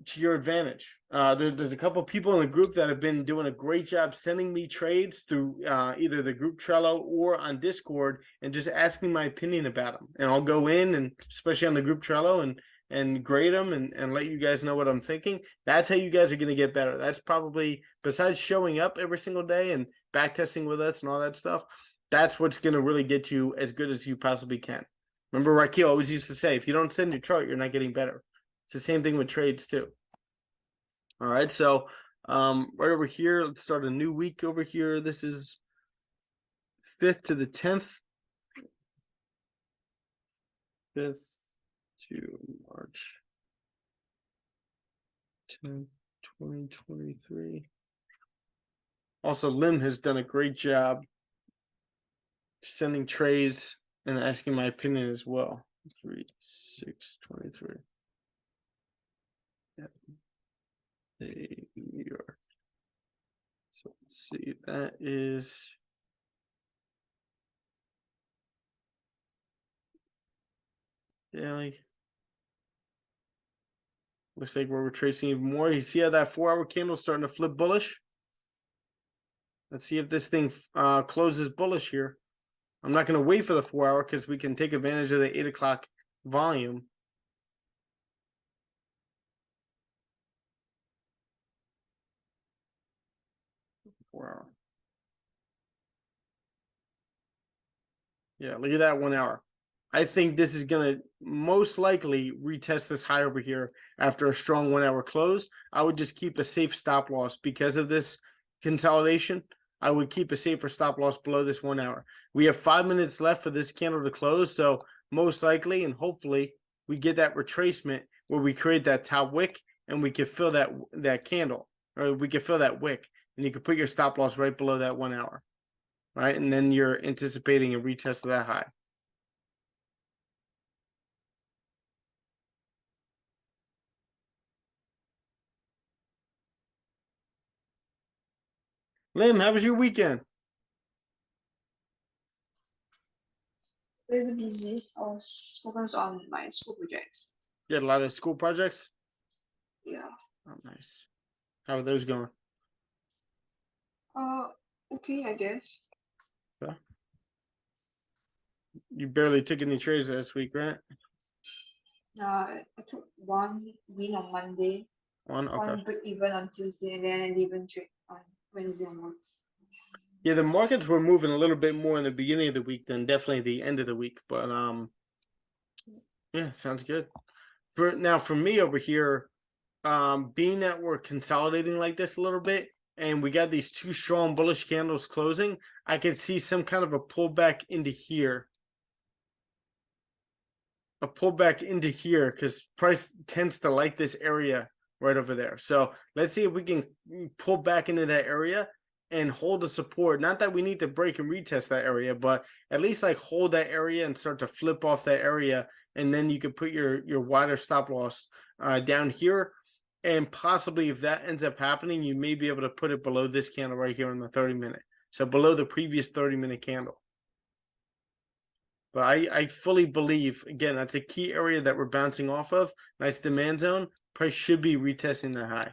to your advantage. There's a couple people in the group that have been doing a great job sending me trades through either the group Trello or on Discord and just asking my opinion about them. And I'll go in and especially on the group Trello and grade them and let you guys know what I'm thinking. That's how you guys are going to get better. That's probably, besides showing up every single day and back testing with us and all that stuff, that's what's going to really get you as good as you possibly can. Remember, Raquel always used to say, if you don't send your chart, you're not getting better. It's the same thing with trades too. All right, so right over here, let's start a new week over here. This is 5th to the 10th. 5th to March 10th, 2023. Also, Lim has done a great job sending trades and asking my opinion as well. 3, 6, 23. Yeah. Hey, New York. So let's see, that is daily. Looks like we're retracing even more. You see how that 4-hour candle is starting to flip bullish? Let's see if this thing closes bullish here. I'm not going to wait for the 4-hour because we can take advantage of the 8 o'clock volume. Wow. Yeah, look at that 1 hour. I think this is going to most likely retest this high over here after a strong 1 hour close. I would just keep a safe stop loss because of this consolidation. I would keep a safer stop loss below this 1 hour. We have 5 minutes left for this candle to close. So most likely and hopefully we get that retracement where we create that top wick and we can fill that candle, or we can fill that wick, and you can put your stop loss right below that 1 hour. Right, and then you're anticipating a retest of that high. Lim, how was your weekend? Really busy. I was focused on my school projects. You had a lot of school projects? Yeah. Oh, nice. How are those going? Okay, I guess. You barely took any trades last week, right? I took one win on Monday, Okay. one break even on Tuesday, and then an even trade on Wednesday onwards. Yeah, the markets were moving a little bit more in the beginning of the week than definitely the end of the week. But yeah, sounds good. For me over here, being that we're consolidating like this a little bit, and we got these 2 strong bullish candles closing, I could see some kind of a pullback into here. A pullback into here because price tends to like this area right over there. So let's see if we can pull back into that area and hold the support. Not that we need to break and retest that area, but at least like hold that area and start to flip off that area. And then you can put your wider stop loss down here. And possibly if that ends up happening, you may be able to put it below this candle right here in the 30-minute. So below the previous 30-minute candle. But I fully believe, again, that's a key area that we're bouncing off of. Nice demand zone. Price should be retesting that high.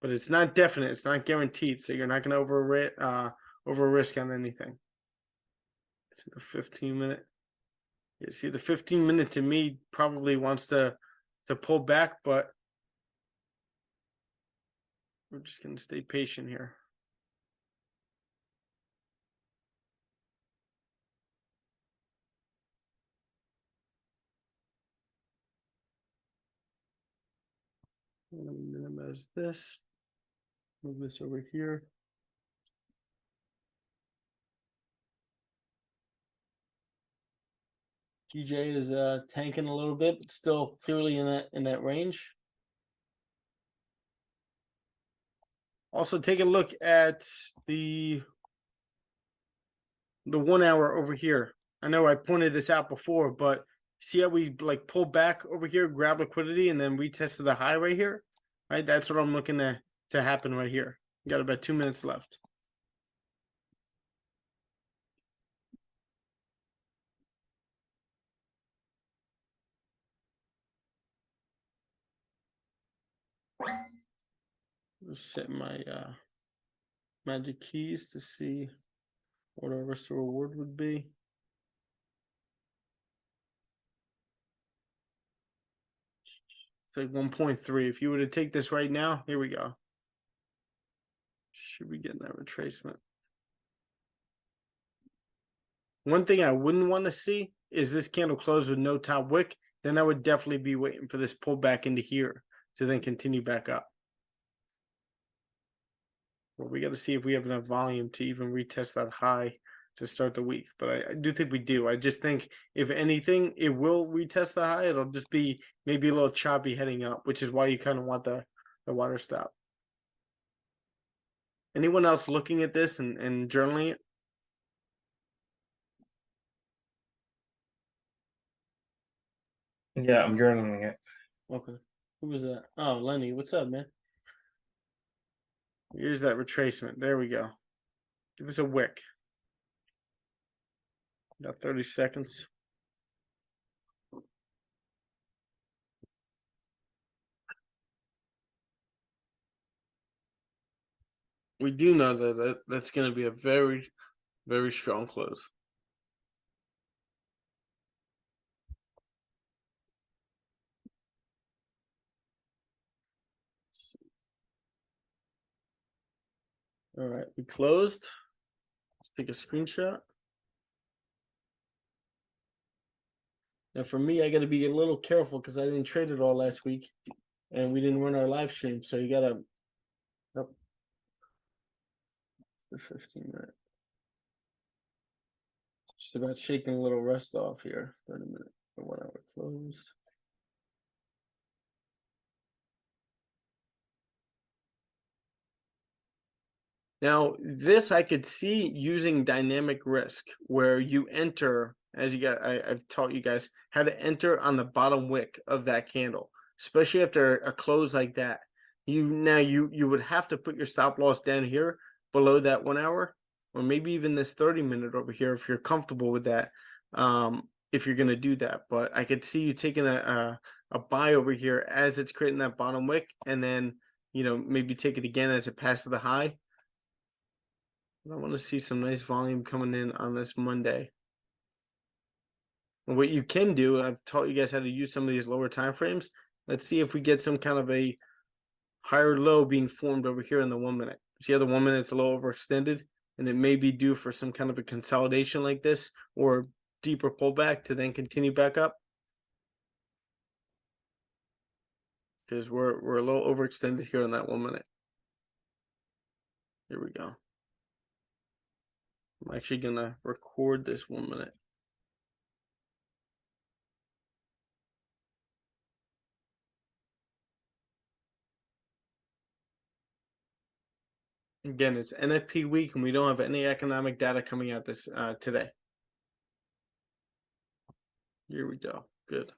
But it's not definite. It's not guaranteed. So you're not going to over risk on anything. See the 15-minute. You see the 15-minute to me probably wants to pull back, but we're just going to stay patient here. I'm going to minimize this. Move this over here. GJ is tanking a little bit, but still clearly in that range. Also, take a look at the 1 hour over here. I know I pointed this out before, but see how we like pull back over here, grab liquidity, and then retested the high right here. Right, that's what I'm looking to happen right here. We got about 2 minutes left. Just set my magic keys to see what our risk to reward would be. It's like 1.3. If you were to take this right now, here we go. Should be getting that retracement. One thing I wouldn't want to see is this candle close with no top wick. Then I would definitely be waiting for this pullback into here to then continue back up. Well, we got to see if we have enough volume to even retest that high to start the week. But I do think we do. I just think, if anything, it will retest the high. It'll just be maybe a little choppy heading up, which is why you kind of want the water stop. Anyone else looking at this and journaling it? Yeah, I'm journaling it. Okay. Who was that? Oh, Lenny. What's up, man? Here's that retracement. There we go. Give us a wick. About 30 seconds. We do know that that's going to be a very, very strong close. All right, we closed. Let's take a screenshot. Now, for me, I got to be a little careful because I didn't trade it all last week, and we didn't run our live stream. So you got to. Oh, the 15-minute. Just about shaking a little rest off here. 30-minute or 1 hour closed. Now, this I could see using dynamic risk, where you enter, as you got, I've taught you guys how to enter on the bottom wick of that candle, especially after a close like that. You would have to put your stop loss down here below that 1 hour, or maybe even this 30-minute over here if you're comfortable with that. If you're going to do that, but I could see you taking a buy over here as it's creating that bottom wick, and then maybe take it again as it passes the high. I want to see some nice volume coming in on this Monday. And what you can do, I've taught you guys how to use some of these lower time frames. Let's see if we get some kind of a higher low being formed over here in the 1 minute. See how the 1 minute's a little overextended, and it may be due for some kind of a consolidation like this or deeper pullback to then continue back up. Because we're a little overextended here in that 1 minute. Here we go. I'm actually gonna record this 1 minute. Again, it's NFP week, and we don't have any economic data coming out this today. Here we go. Good.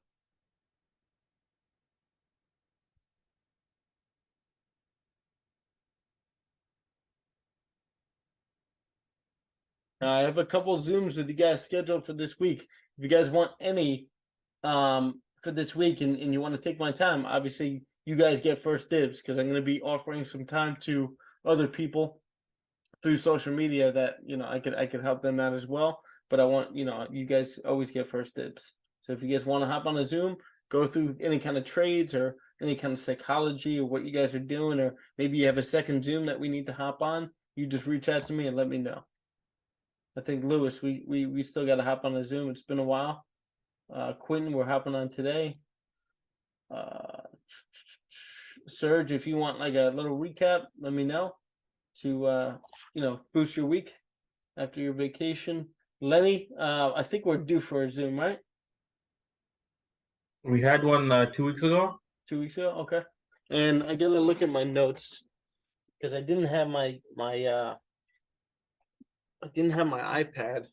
I have a couple of Zooms with you guys scheduled for this week. If you guys want any for this week and you want to take my time, obviously you guys get first dibs, because I'm going to be offering some time to other people through social media that I could help them out as well. But I want you guys always get first dibs. So if you guys want to hop on a Zoom, go through any kind of trades or any kind of psychology or what you guys are doing, or maybe you have a second Zoom that we need to hop on, you just reach out to me and let me know. I think Lewis, we still got to hop on a Zoom. It's been a while. Quentin, we're hopping on today. Serge, if you want like a little recap, let me know to boost your week after your vacation. Lenny, I think we're due for a Zoom, right? We had one 2 weeks ago. 2 weeks ago, okay. And I gotta look at my notes because I didn't have my iPad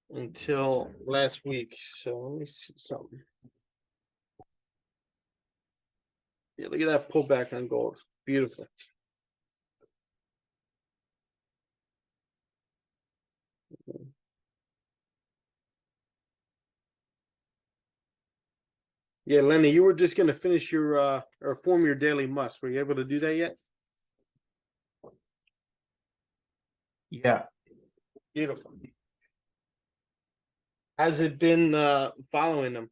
until last week. So let me see something. Yeah, look at that pullback on gold. Beautiful. Yeah, Lenny, you were just gonna finish your or form your daily must. Were you able to do that yet? Yeah. Beautiful. Has it been following them?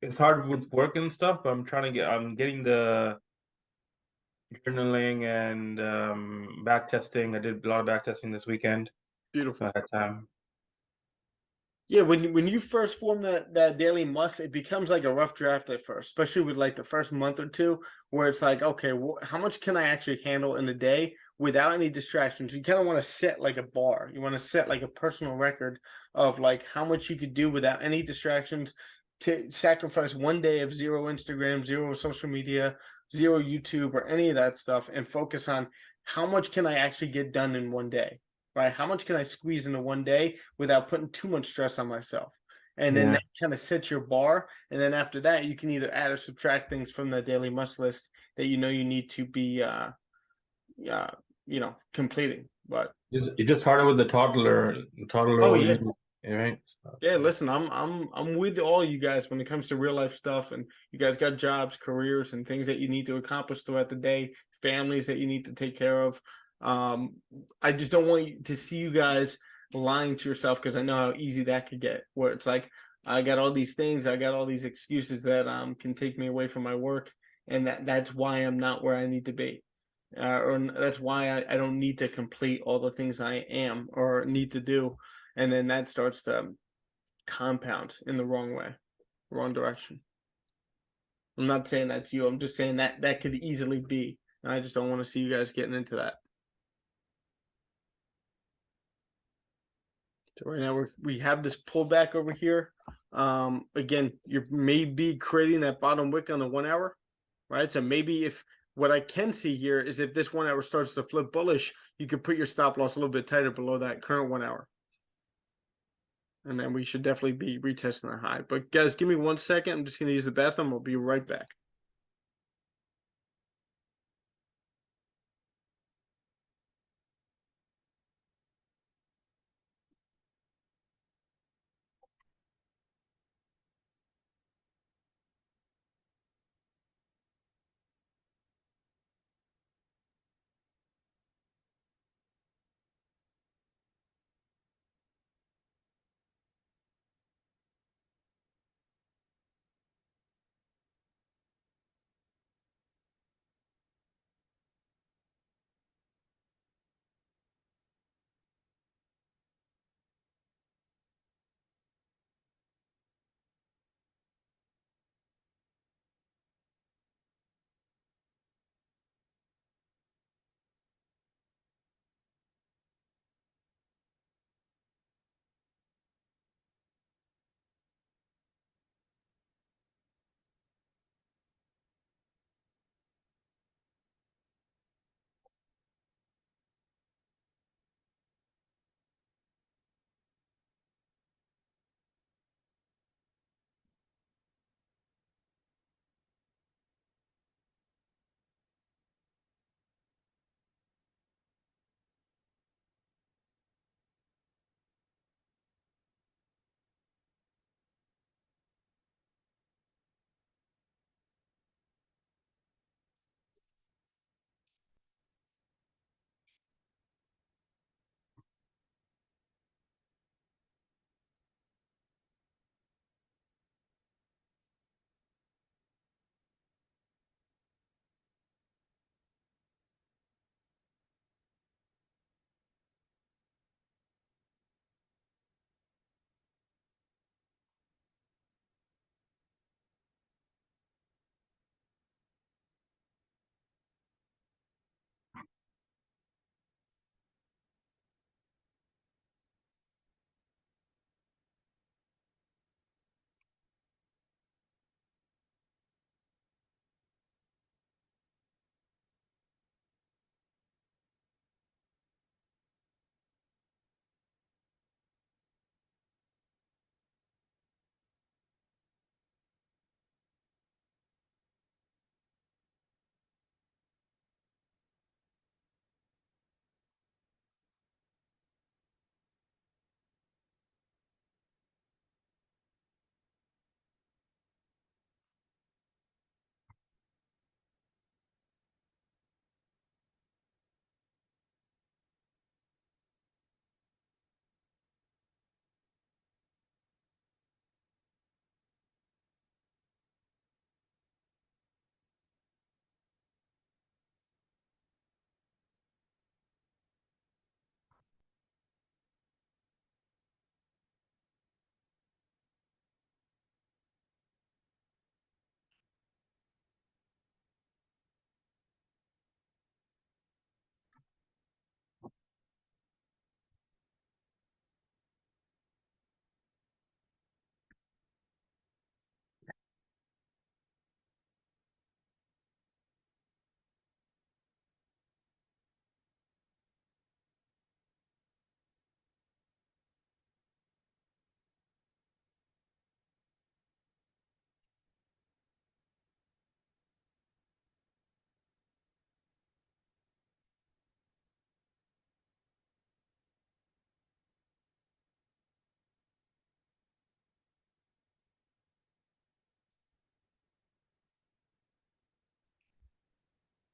It's hard with work and stuff, but I'm getting journaling and back testing. I did a lot of back testing this weekend. Beautiful. I had time. Yeah, when you first form that daily must, it becomes like a rough draft at first, especially with like the first month or two, where it's like, okay, how much can I actually handle in a day without any distractions? You kind of want to set like a bar. You want to set like a personal record of like how much you could do without any distractions to sacrifice one day of zero Instagram, zero social media, zero YouTube or any of that stuff and focus on how much can I actually get done in one day, right? How much can I squeeze into one day without putting too much stress on myself? And then Yeah. that kind of sets your bar. And then after that, you can either add or subtract things from the daily must list that you know you need to be, completing. But It just started with the toddler. The toddler. oh yeah, Right. So, yeah. Listen, I'm with all you guys when it comes to real life stuff, and you guys got jobs, careers, and things that you need to accomplish throughout the day, families that you need to take care of. I just don't want to see you guys lying to yourself because I know how easy that could get. Where it's like I got all these things, I got all these excuses that can take me away from my work, and that's why I'm not where I need to be. Or that's why I don't need to complete all the things I am or need to do, and then that starts to compound in the wrong way, wrong direction. I'm not saying that's you. I'm just saying that could easily be. And I just don't want to see you guys getting into that. So right now we have this pullback over here. Again, you may be creating that bottom wick on the 1 hour, right? So maybe if what I can see here is if this 1 hour starts to flip bullish, you could put your stop loss a little bit tighter below that current 1 hour. And then we should definitely be retesting the high. But guys, give me 1 second. I'm just going to use the bathroom. I'll be right back.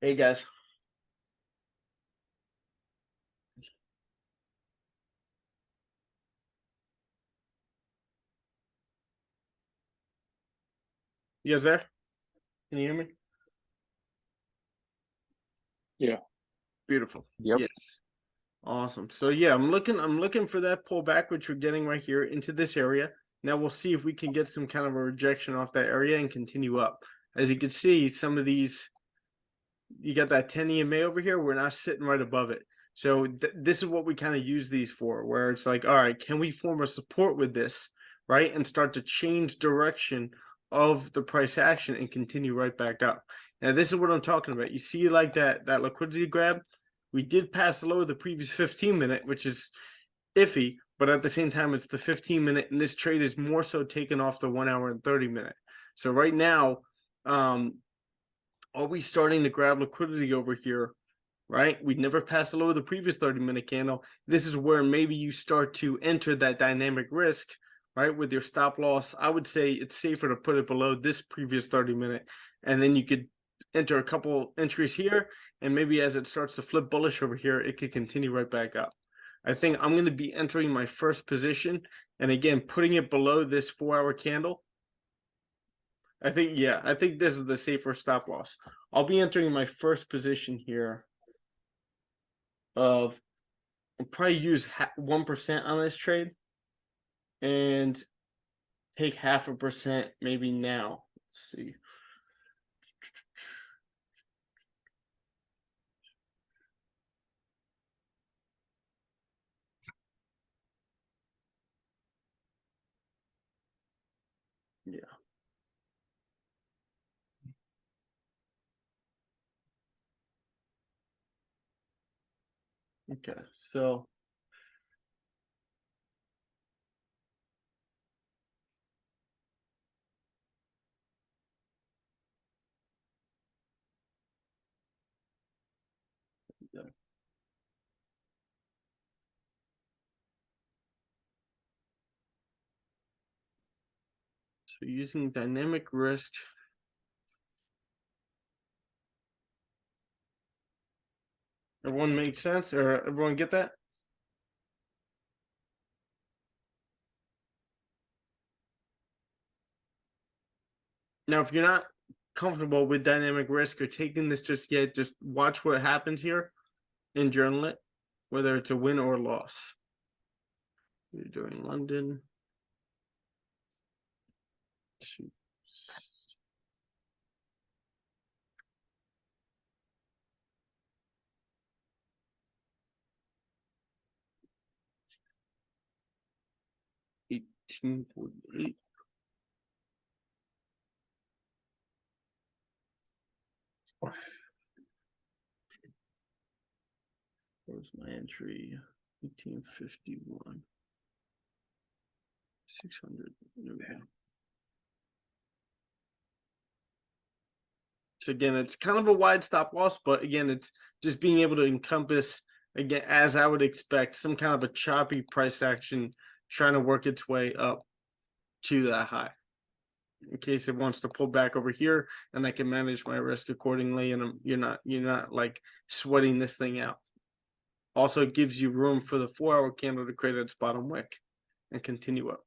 Hey guys. You guys there? Can you hear me? Yeah. Beautiful. Yep. Yes. Awesome. So yeah, I'm looking for that pullback, which we're getting right here into this area. Now we'll see if we can get some kind of a rejection off that area and continue up. As you can see, some of these, you got that 10 EMA over here. We're not sitting right above it. So this is what we kind of use these for, where it's like, all right, can we form a support with this, right? And start to change direction of the price action and continue right back up. Now, this is what I'm talking about. You see like that liquidity grab? We did pass below the previous 15-minute, which is iffy, but at the same time, it's the 15-minute, and this trade is more so taken off the 1 hour and 30-minute. So right now, are we starting to grab liquidity over here? Right? We never passed below the previous 30-minute candle. This is where maybe you start to enter that dynamic risk, right? With your stop loss. I would say it's safer to put it below this previous 30-minute, and then you could enter a couple entries here, and maybe as it starts to flip bullish over here, it could continue right back up. I think I'm going to be entering my first position, and again, putting it below this 4-hour candle. I think this is the safer stop loss. I'll be entering my first position here of, I'll probably use 1% on this trade and take 0.5% maybe now. Let's see. Yeah. Okay, so yeah. So using dynamic risk. Everyone make sense, or everyone get that? Now, if you're not comfortable with dynamic risk or taking this just yet, just watch what happens here and journal it, whether it's a win or a loss. You're doing London. 1848. Where's my entry? 1851. 600. There we go. So again, it's kind of a wide stop loss, but again, it's just being able to encompass, again, as I would expect, some kind of a choppy price action trying to work its way up to that high. In case it wants to pull back over here, and I can manage my risk accordingly, and you're not like sweating this thing out. Also, it gives you room for the 4-hour candle to create its bottom wick and continue up.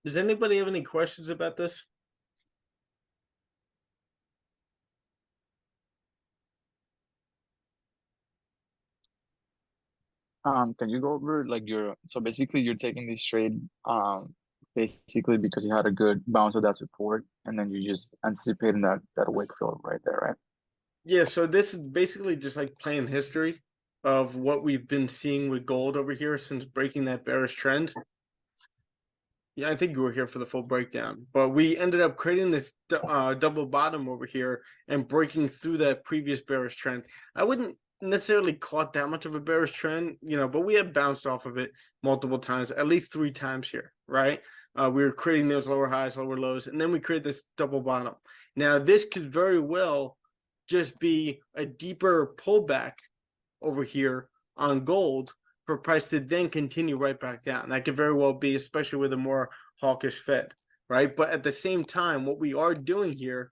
Does anybody have any questions about this? Can you go over like so basically you're taking this trade basically because you had a good bounce of that support and then you just anticipating that wick fill right there, right? Yeah, so this is basically just like playing history of what we've been seeing with gold over here since breaking that bearish trend. Yeah, I think you were here for the full breakdown, but we ended up creating this double bottom over here and breaking through that previous bearish trend. I wouldn't necessarily call it that much of a bearish trend, but we have bounced off of it multiple times, at least 3 times here, right? We were creating those lower highs, lower lows, and then we create this double bottom. Now, this could very well just be a deeper pullback over here on gold for price to then continue right back down. That could very well be, especially with a more hawkish Fed, right? But at the same time, what we are doing here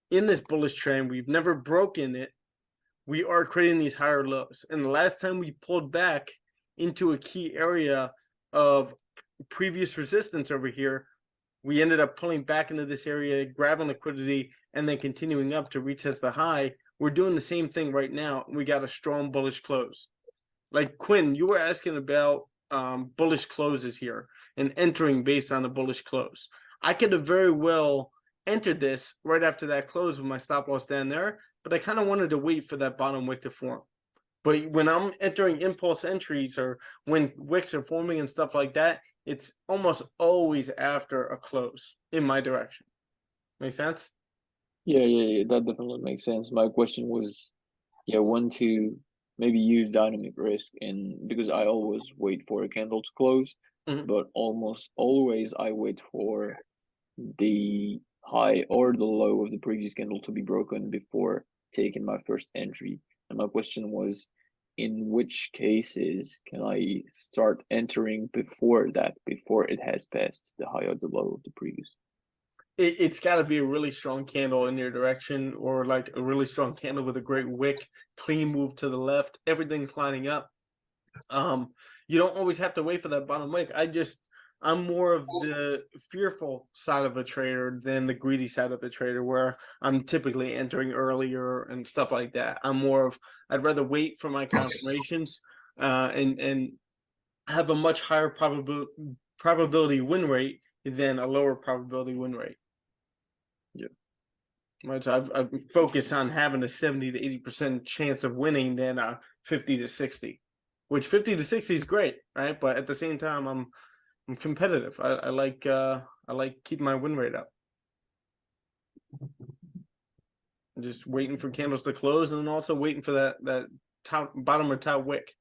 in this bullish trend, we've never broken it. We are creating these higher lows. And the last time we pulled back into a key area of previous resistance over here, we ended up pulling back into this area, grabbing liquidity, and then continuing up to retest the high. We're doing the same thing right now. We got a strong bullish close. Like Quinn, you were asking about bullish closes here and entering based on a bullish close. I could have very well entered this right after that close with my stop loss down there, but I kind of wanted to wait for that bottom wick to form. But when I'm entering impulse entries or when wicks are forming and stuff like that, it's almost always after a close in my direction. Make sense? Yeah, that definitely makes sense. My question was, when to maybe use dynamic risk because I always wait for a candle to close, but almost always I wait for the high or the low of the previous candle to be broken before taking my first entry. And my question was, in which cases can I start entering before it has passed the high or the low of the previous? It's got to be a really strong candle in your direction, or like a really strong candle with a great wick, clean move to the left, everything's lining up. You don't always have to wait for that bottom wick. I'm more of the fearful side of a trader than the greedy side of a trader, where I'm typically entering earlier and stuff like that. I'd rather wait for my confirmations and have a much higher probability win rate than a lower probability win rate. Yeah. Much I've focused on having a 70 to 80% chance of winning than a 50 to 60, which 50 to 60 is great, right? But at the same time, I'm competitive. I like keeping my win rate up. I'm just waiting for candles to close, and then also waiting for that top bottom or top wick.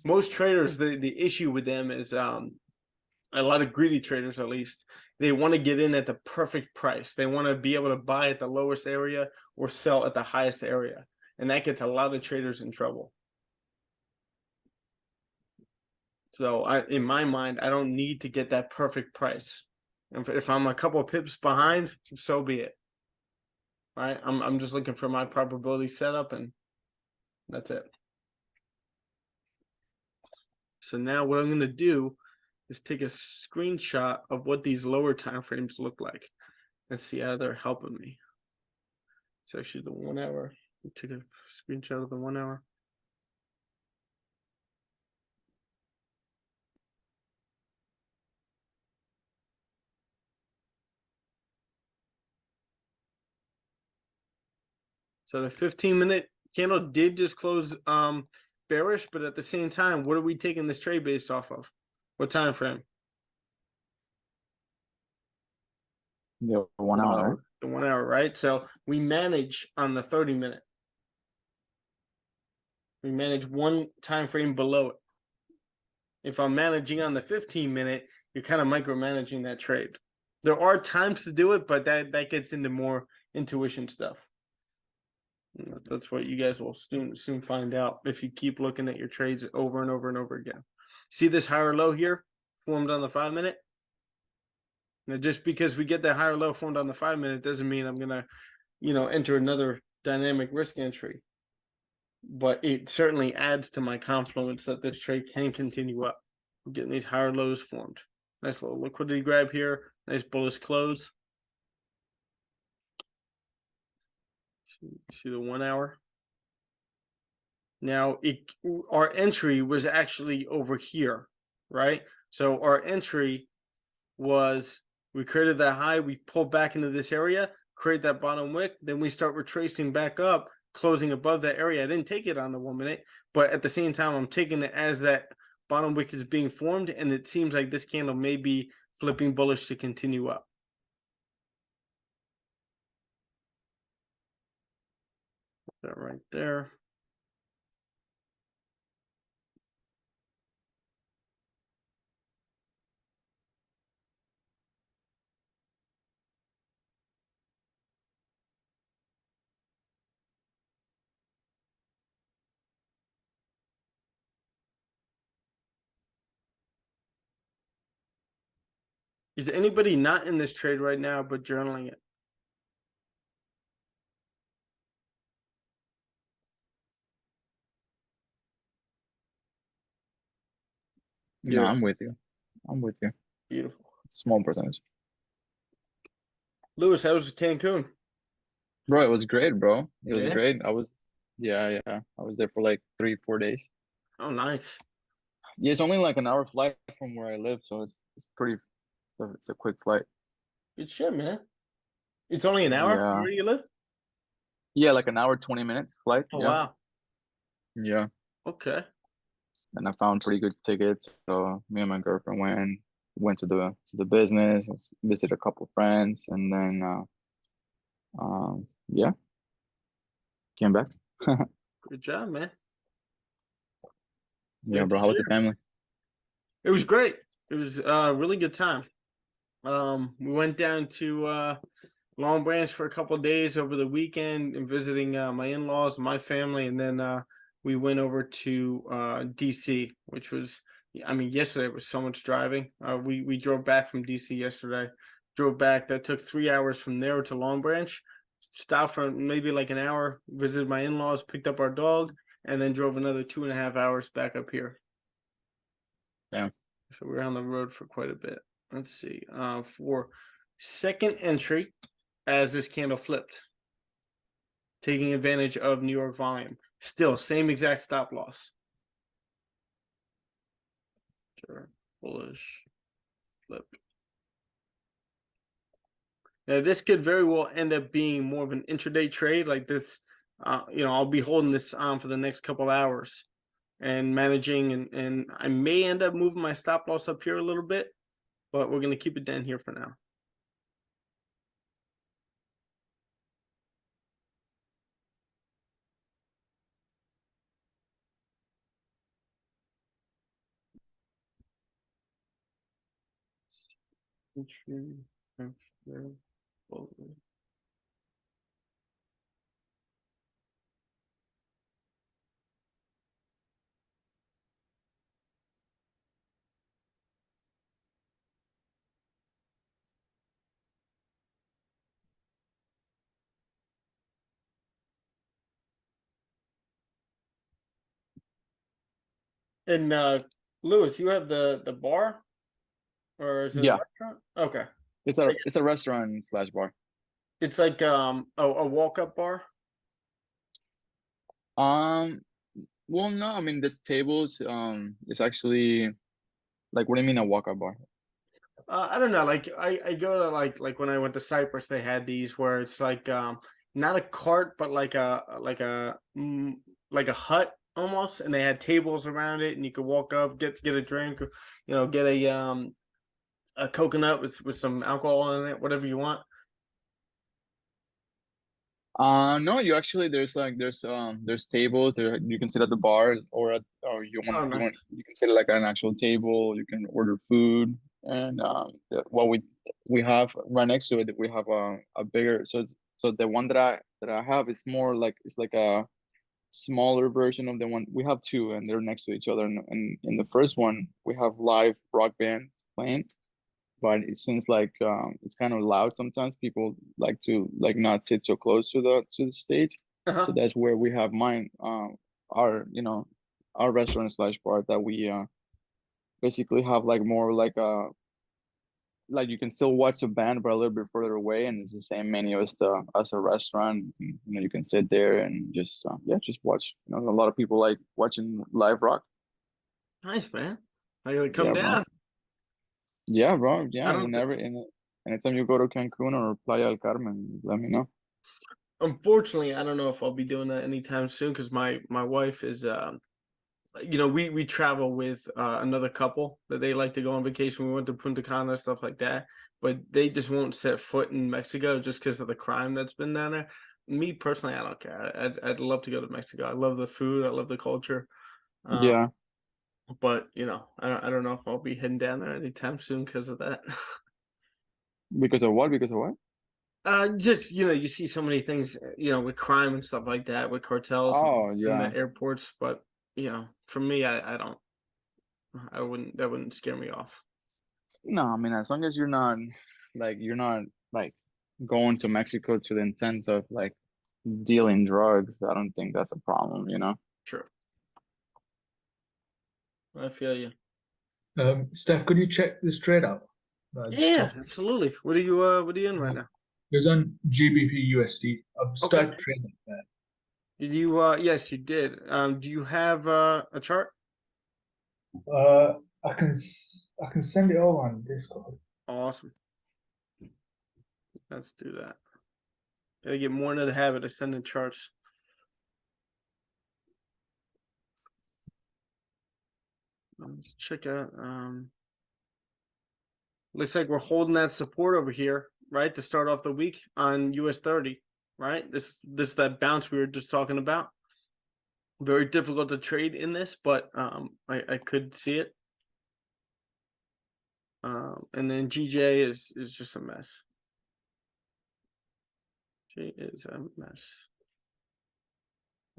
Most traders, the issue with them is a lot of greedy traders, at least, they want to get in at the perfect price. They want to be able to buy at the lowest area or sell at the highest area. And that gets a lot of traders in trouble. So in my mind, I don't need to get that perfect price. And if I'm a couple of pips behind, so be it. All right. I'm just looking for my probability setup, and that's it. So now what I'm going to do is take a screenshot of what these lower time frames look like. Let's see how they're helping me. It's actually the 1 hour. Take a screenshot of the 1 hour. So the 15-minute candle did just close bearish, but at the same time, what are we taking this trade based off of? What time frame? The 1 hour. The 1 hour, right? So we manage on the 30-minute. We manage one time frame below it. If I'm managing on the 15-minute, you're kind of micromanaging that trade. There are times to do it, but that gets into more intuition stuff. That's what you guys will soon find out if you keep looking at your trades over and over and over again. See this higher low here formed on the 5-minute? Now, just because we get that higher low formed on the 5-minute doesn't mean I'm gonna, enter another dynamic risk entry. But it certainly adds to my confidence that this trade can continue up. I'm getting these higher lows formed. Nice little liquidity grab here. Nice bullish close. See the 1 hour. Now, our entry was actually over here, right? So our entry was, we created that high, we pulled back into this area, create that bottom wick, then we start retracing back up, closing above that area. I didn't take it on the 1 minute, but at the same time, I'm taking it as that bottom wick is being formed, and it seems like this candle may be flipping bullish to continue up. Put that right there. Is anybody not in this trade right now but journaling it? No, Yeah. I'm with you. I'm with you. Beautiful. Small percentage. Lewis, how was Cancun? Bro, it was great, bro. It was Yeah. great. Yeah. I was there for like 3-4 days. Oh, nice. Yeah, it's only like an hour flight from where I live, so it's pretty, so it's a quick flight. Good shit, man. It's only an hour from Yeah. where you live? Yeah, like an hour, 20 minutes flight. Oh, Yeah. wow. Yeah. Okay. And I found pretty good tickets. So me and my girlfriend went to the business, visited a couple friends, and then yeah, came back. Good job, man. Yeah, Good bro. to How was the hear. family? It was great. It was a really good time. We went down to Long Branch for a couple of days over the weekend and visiting my in-laws, my family, and then we went over to DC, which was, I mean, yesterday was so much driving. We drove back from DC yesterday. Drove back. That took 3 hours from there to Long Branch. Stopped for maybe like an hour, visited my in-laws, picked up our dog, and then drove another 2.5 hours back up here. Yeah. So we're on the road for quite a bit. Let's see. For second entry, as this candle flipped, taking advantage of New York volume. Still, same exact stop loss. Sure. Bullish flip. Now, this could very well end up being more of an intraday trade like this. I'll be holding this on for the next couple hours and managing, and I may end up moving my stop loss up here a little bit, but we're going to keep it down here for now. And Lewis, you have the bar, or is it a Yeah. restaurant? Okay, It's a restaurant / bar. it's like a walk up bar. Well, no, I mean this tables. It's actually like, what do you mean a walkout bar? I don't know. Like I go to like when I went to Cyprus, they had these where it's like not a cart, but like like a hut almost, and they had tables around it, and you could walk up, get a drink, or, get a coconut with some alcohol in it, whatever you want. No, you actually, there's tables there. You can sit at the bar, or Oh, nice. you can sit at like an actual table. You can order food, and what we have right next to it, we have a bigger. So the one that I have is more like, it's like a smaller version of the one. We have two, and they're next to each other. And in the first one, we have live rock bands playing, but it seems like it's kind of loud sometimes. People like to like not sit so close to the stage. So that's where we have mine, our restaurant / bar that we basically have like more like like you can still watch the band, but a little bit further away, and it's the same menu as a restaurant. You know, you can sit there and just yeah, just watch. You know, a lot of people like watching live rock. Nice, man. I gotta come Yeah, bro. down. Yeah, bro. I Yeah, don't. anytime you go to Cancun or Playa del Carmen, let me know. Unfortunately, I don't know if I'll be doing that anytime soon because my wife is you know, we travel with another couple that they like to go on vacation. We went to Punta Cana, stuff like that, but they just won't set foot in Mexico just because of the crime that's been down there. Me personally, I don't care. I'd love to go to Mexico. I love the food. I love the culture. Yeah, But you know, I don't know if I'll be heading down there anytime soon because of that. because of what? Because of what? Just you know, you see so many things, you know, with crime and stuff like that, with cartels Oh, in yeah. the airports. But you know, for me, I don't, I wouldn't, that wouldn't scare me off. No, I mean, as long as you're not like going to Mexico to the intent of like dealing drugs, I don't think that's a problem, you know? Sure, I feel you. Steph, could you check this trade out? This Yeah, top. absolutely. What are you in right now? It was on GBP USD. I've Okay. started trading that. Did you yes, you did. Do you have a chart? I can send it over on Discord. Awesome. Let's do that. Gotta get more into the habit of sending charts. Let's check out. Looks like we're holding that support over here, right, to start off the week on US 30, right? This is that bounce we were just talking about. Very difficult to trade in this, but I could see it. And then GJ is just a mess. G is a mess.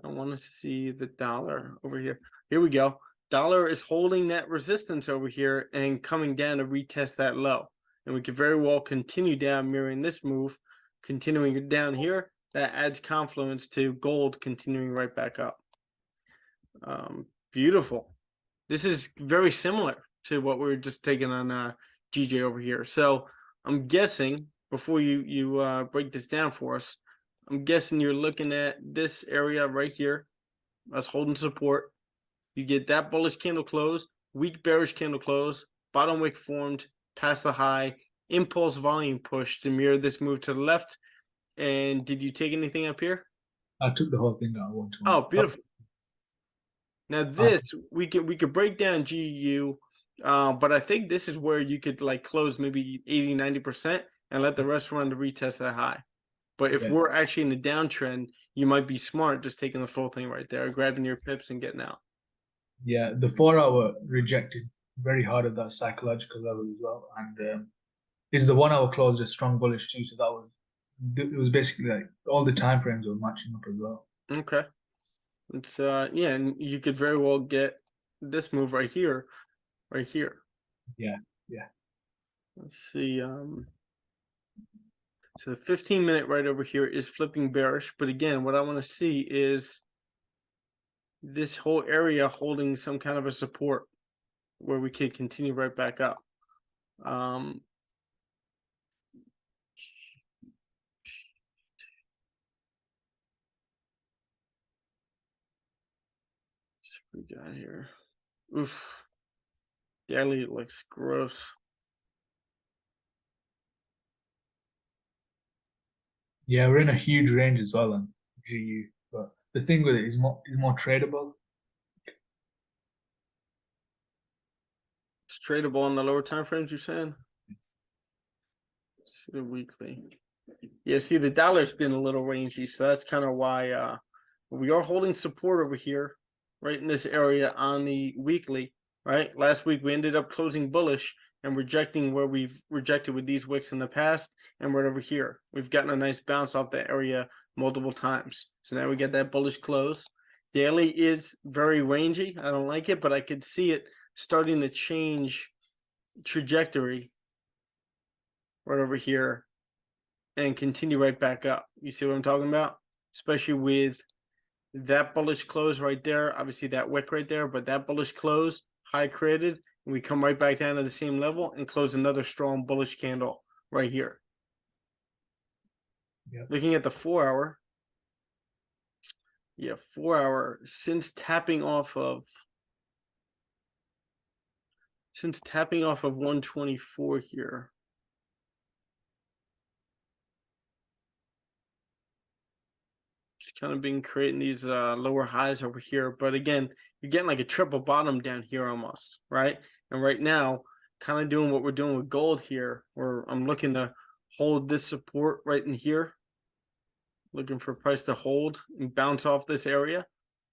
I want to see the dollar over here. Here we go. Dollar is holding that resistance over here and coming down to retest that low. And we could very well continue down mirroring this move, continuing down here. That adds confluence to gold continuing right back up. Beautiful. This is very similar to what we were just taking on GJ over here. So I'm guessing before you break this down for us, I'm guessing you're looking at this area right here. Us holding support. You get that bullish candle close, weak bearish candle close, bottom wick formed, past the high, impulse volume push to mirror this move to the left. And did you take anything up here? I took the whole thing out. One to one. Oh, beautiful. Now this we could break down GU, but I think this is where you could like close maybe 80-90% and let the rest run to retest that high. But if we're actually in the downtrend, you might be smart just taking the full thing right there, grabbing your pips and getting out. Yeah, the 4 hour rejected very hard at that psychological level as well, and is the 1 hour close a strong bullish too? So it was basically like all the time frames were matching up as well. Okay. It's yeah, and you could very well get this move right here, right here. Yeah. Let's see. So the 15-minute right over here is flipping bearish, but again, what I want to see is this whole area holding some kind of a support where we can continue right back up. What we got here? Oof. Daily looks gross. Yeah, we're in a huge range as well on GU, but the thing with it is more tradable. It's tradable on the lower time frames, you're saying? Let's see the weekly. Yeah, see the dollar's been a little rangy, so that's kind of why we are holding support over here, right in this area on the weekly, right? Last week we ended up closing bullish and rejecting where we've rejected with these wicks in the past, and right over here. We've gotten a nice bounce off that area multiple times. So now we get that bullish close. Daily is very rangy. I don't like it, but I could see it starting to change trajectory right over here and continue right back up. You see what I'm talking about? Especially with that bullish close right there. Obviously that wick right there, but that bullish close, high created, We come right back down to the same level and close another strong bullish candle right here. Yep. Looking at the 4 hour. Yeah, 4 hour since tapping off of 124 here. Just kind of been creating these lower highs over here. But again, you're getting like a triple bottom down here almost, right? And right now, kind of doing what we're doing with gold here, where I'm looking to hold this support right in here. Looking for price to hold and bounce off this area,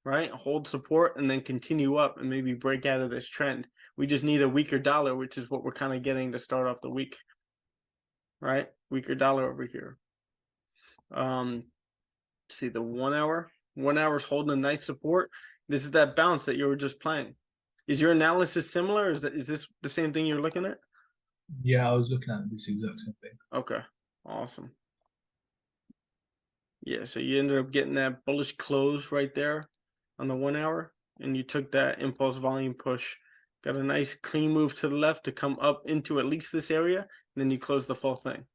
right? Hold support and then continue up and maybe break out of this trend. We just need a weaker dollar, which is what we're kind of getting to start off the week, right? Weaker dollar over here. See the 1 hour. 1 hour is holding a nice support. This is that bounce that you were just playing. Is your analysis similar? Is this the same thing you're looking at? Yeah, I was looking at this exact same thing. Okay, awesome. Yeah, so you ended up getting that bullish close right there on the 1 hour, and you took that impulse volume push. Got a nice clean move to the left to come up into at least this area, and then you close the full thing.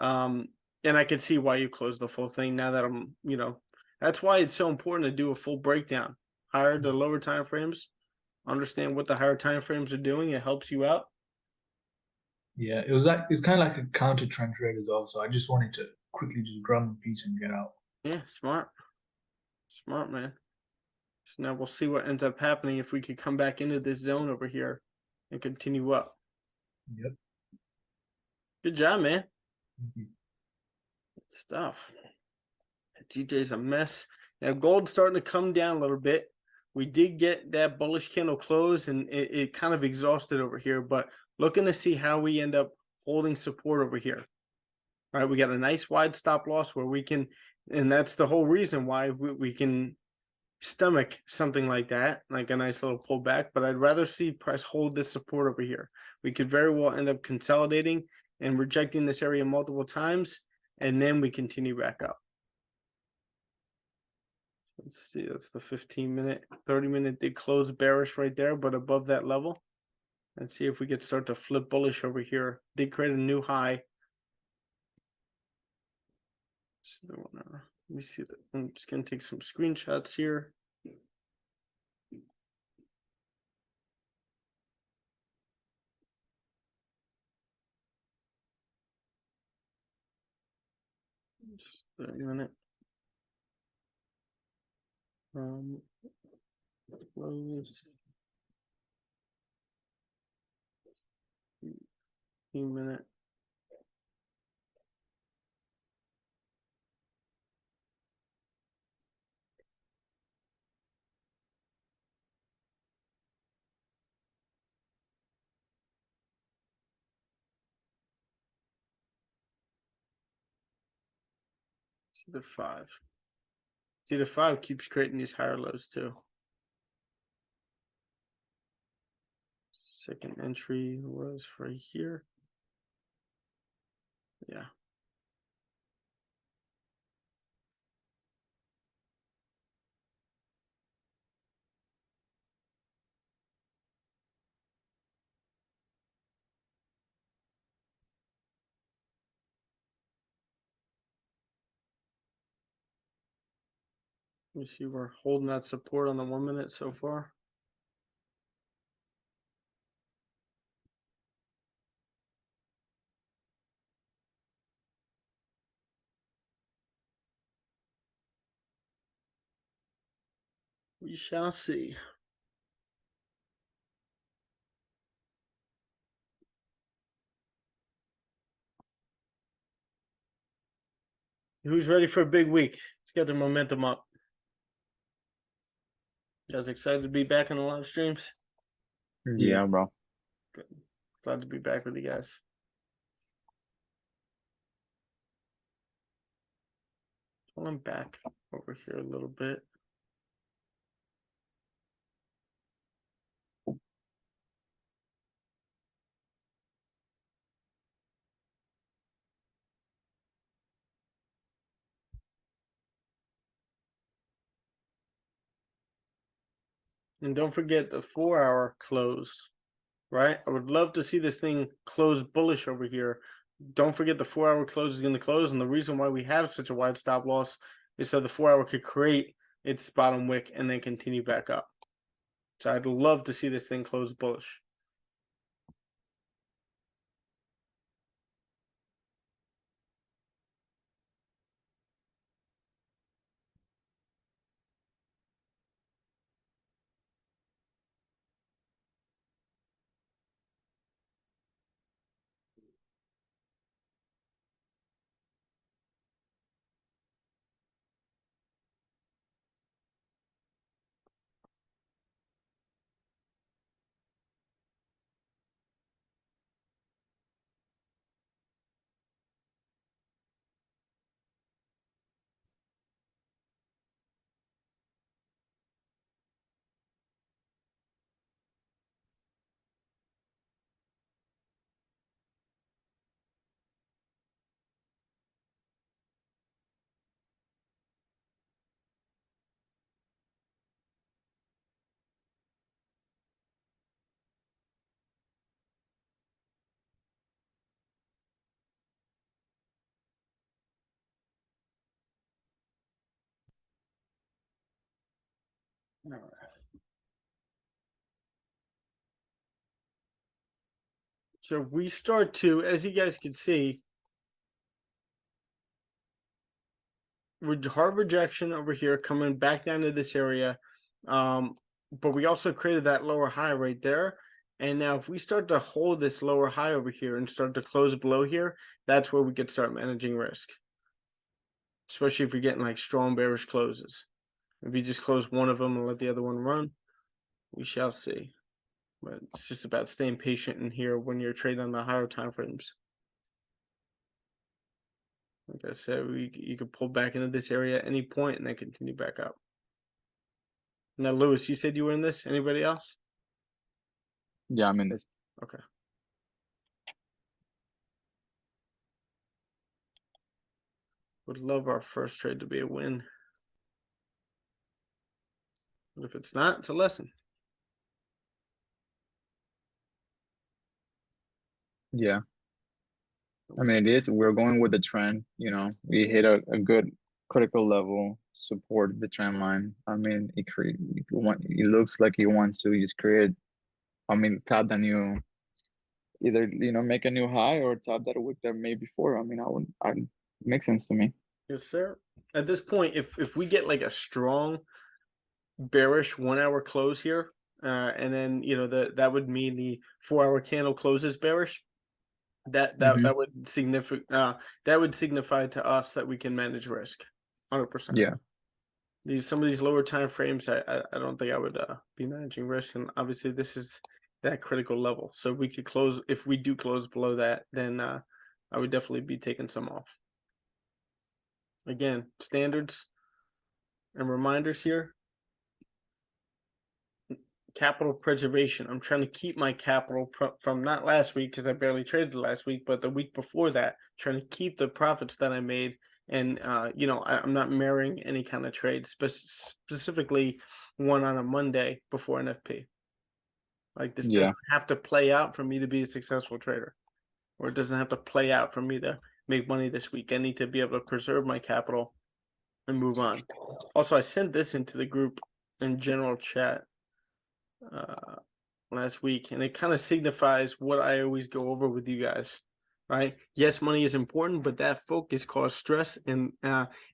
Yeah. And I could see why you closed the full thing now that I'm, that's why it's so important to do a full breakdown. Higher to lower time frames, understand what the higher time frames are doing. It helps you out. Yeah, it's kind of like a counter trend trade as well. So I just wanted to quickly just grab a piece and get out. Yeah, smart. Smart, man. So now we'll see what ends up happening if we could come back into this zone over here and continue up. Yep. Good job, man. Mhm. Good stuff. GJ's a mess. Now gold's starting to come down a little bit. We did get that bullish candle close and it kind of exhausted over here, but looking to see how we end up holding support over here. All right, we got a nice wide stop loss where we can, and that's the whole reason why we can stomach something like that, like a nice little pullback, but I'd rather see price hold this support over here. We could very well end up consolidating and rejecting this area multiple times, and then we continue back up. Let's see, that's the 15-minute, 30-minute did close bearish right there, but above that level. Let's see if we could start to flip bullish over here. Did create a new high. So, let me see that. I'm just gonna take some screenshots here. Just 30-minute. Close. 15-minute. It's either 5. It's either 5 keeps creating these higher lows too. Second entry was right here. Yeah. Let me see, we're holding that support on the 1 minute so far. We shall see. Who's ready for a big week? Let's get the momentum up. You guys excited to be back on the live streams? Yeah, bro. Good. Glad to be back with you guys. Pulling back over here a little bit. And don't forget the 4 hour close right? I would love to see this thing close bullish over here. Don't forget the 4-hour close is going to close, and the reason why we have such a wide stop loss is so the 4-hour could create its bottom wick and then continue back up. So I'd love to see this thing close bullish. All right. So we start to, as you guys can see, with hard rejection over here coming back down to this area. But we also created that lower high right there. And now if we start to hold this lower high over here and start to close below here, that's where we could start managing risk. Especially if you're getting like strong bearish closes. If you just close one of them and let the other one run, we shall see. But it's just about staying patient in here when you're trading on the higher time frames. Like I said, you could pull back into this area at any point and then continue back up. Now, Lewis, you said you were in this. Anybody else? Yeah, I'm in this. Okay. Would love our first trade to be a win. But if it's not, it's a lesson. Yeah. I mean, it is. We're going with the trend. You know, we hit a good critical level, support the trend line. I mean, it looks like he wants to just create. I mean, tap the new, either make a new high or tap that wick that made before. I mean, I makes sense to me. Yes, sir. At this point, if we get like a strong bearish 1-hour close here, and then that would mean the 4-hour candle closes bearish. That would signify to us that we can manage risk, 100%. Yeah. Some of these lower time frames, I don't think I would be managing risk, and obviously this is that critical level. So we could close, if we do close below that, then I would definitely be taking some off. Again, standards and reminders here. Capital preservation. I'm trying to keep my capital from not last week because I barely traded last week, but the week before that, trying to keep the profits that I made. And, I'm not marrying any kind of trade, specifically one on a Monday before NFP. Like this doesn't have to play out for me to be a successful trader, or it doesn't have to play out for me to make money this week. I need to be able to preserve my capital and move on. Also, I sent this into the group in general chat last week, and it kind of signifies what I always go over with you guys, right? Yes, money is important, but that focus caused stress and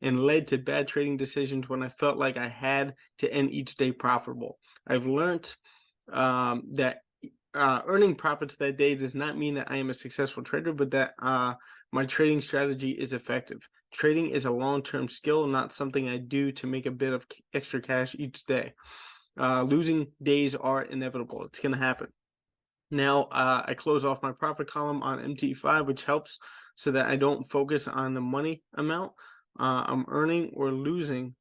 led to bad trading decisions when I felt like I had to end each day profitable. I've learned that earning profits that day does not mean that I am a successful trader, but that my trading strategy is effective. Trading is a long-term skill, not something I do to make a bit of extra cash each day. Losing days are inevitable. It's going to happen. Now, I close off my profit column on MT5, which helps so that I don't focus on the money amount I'm earning or losing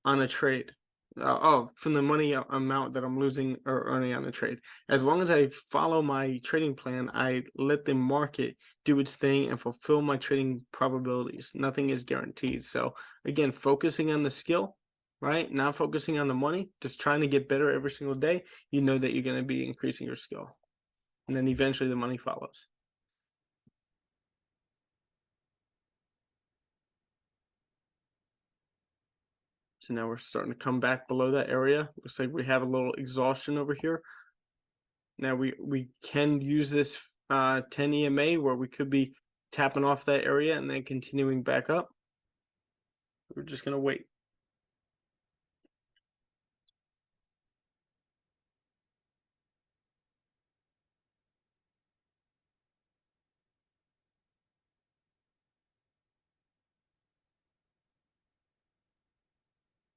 on a trade. From the money amount that I'm losing or earning on a trade. As long as I follow my trading plan, I let the market do its thing and fulfill my trading probabilities. Nothing is guaranteed. So again, focusing on the skill, right? Not focusing on the money, just trying to get better every single day. You know that you're going to be increasing your skill. and then eventually the money follows. So now we're starting to come back below that area. Looks like we have a little exhaustion over here. Now we can use this 10 EMA where we could be tapping off that area and then continuing back up. We're just gonna wait.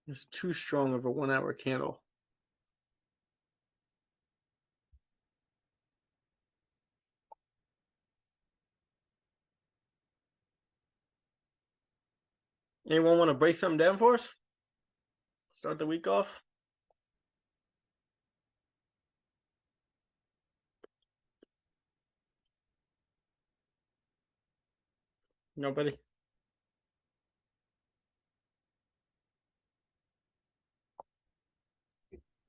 It's too strong of a 1 hour candle. Anyone want to break something down for us? Start the week off. Nobody.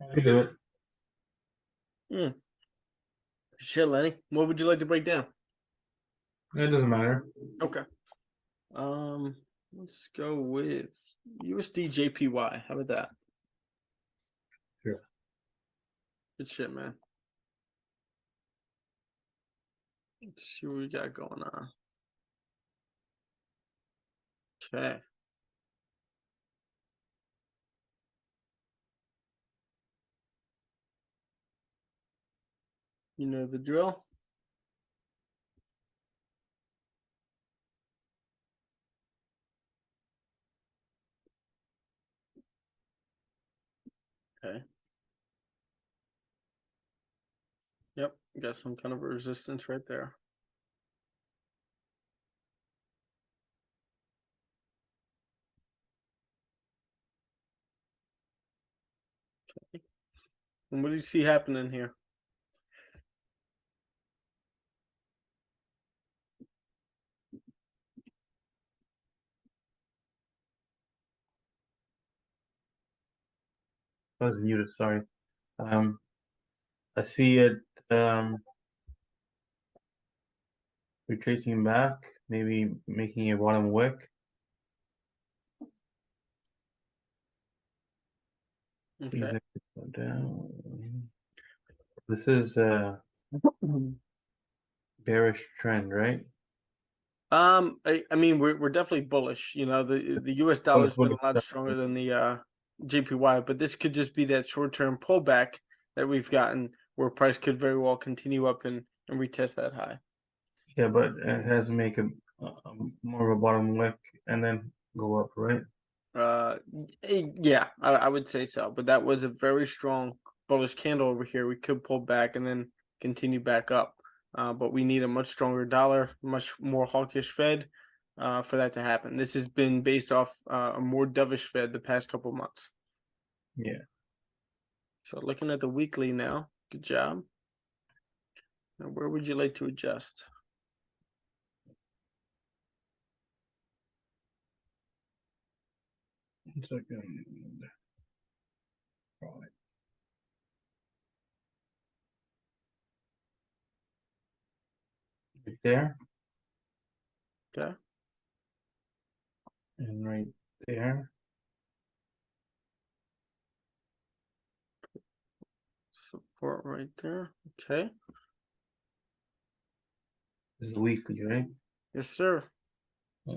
I do it. Shit, Lenny. What would you like to break down? It doesn't matter. Okay. Let's go with USD JPY. How about that? Sure. Good shit, man. Let's see what we got going on. Okay. You know the drill. Okay. Yep, got some kind of a resistance right there. Okay. And what do you see happening here? I was muted, sorry. I see it retracing back, maybe making a bottom wick. Okay. Either go down. This is a bearish trend, right? I mean we're definitely bullish. You know, the US dollar's been a lot stronger than the JPY, but this could just be that short-term pullback that we've gotten where price could very well continue up and retest that high. Yeah, but it has to make a more of a bottom wick and then go up, right? Yeah, I would say so. But that was a very strong bullish candle over here. We could pull back and then continue back up. But we need a much stronger dollar, much more hawkish Fed for that to happen. This has been based off a more dovish Fed the past couple months. Yeah. So looking at the weekly now, good job. Now, where would you like to adjust? Right there Okay. and right there. Support right there. Okay. This is weekly, right? Yes, sir. So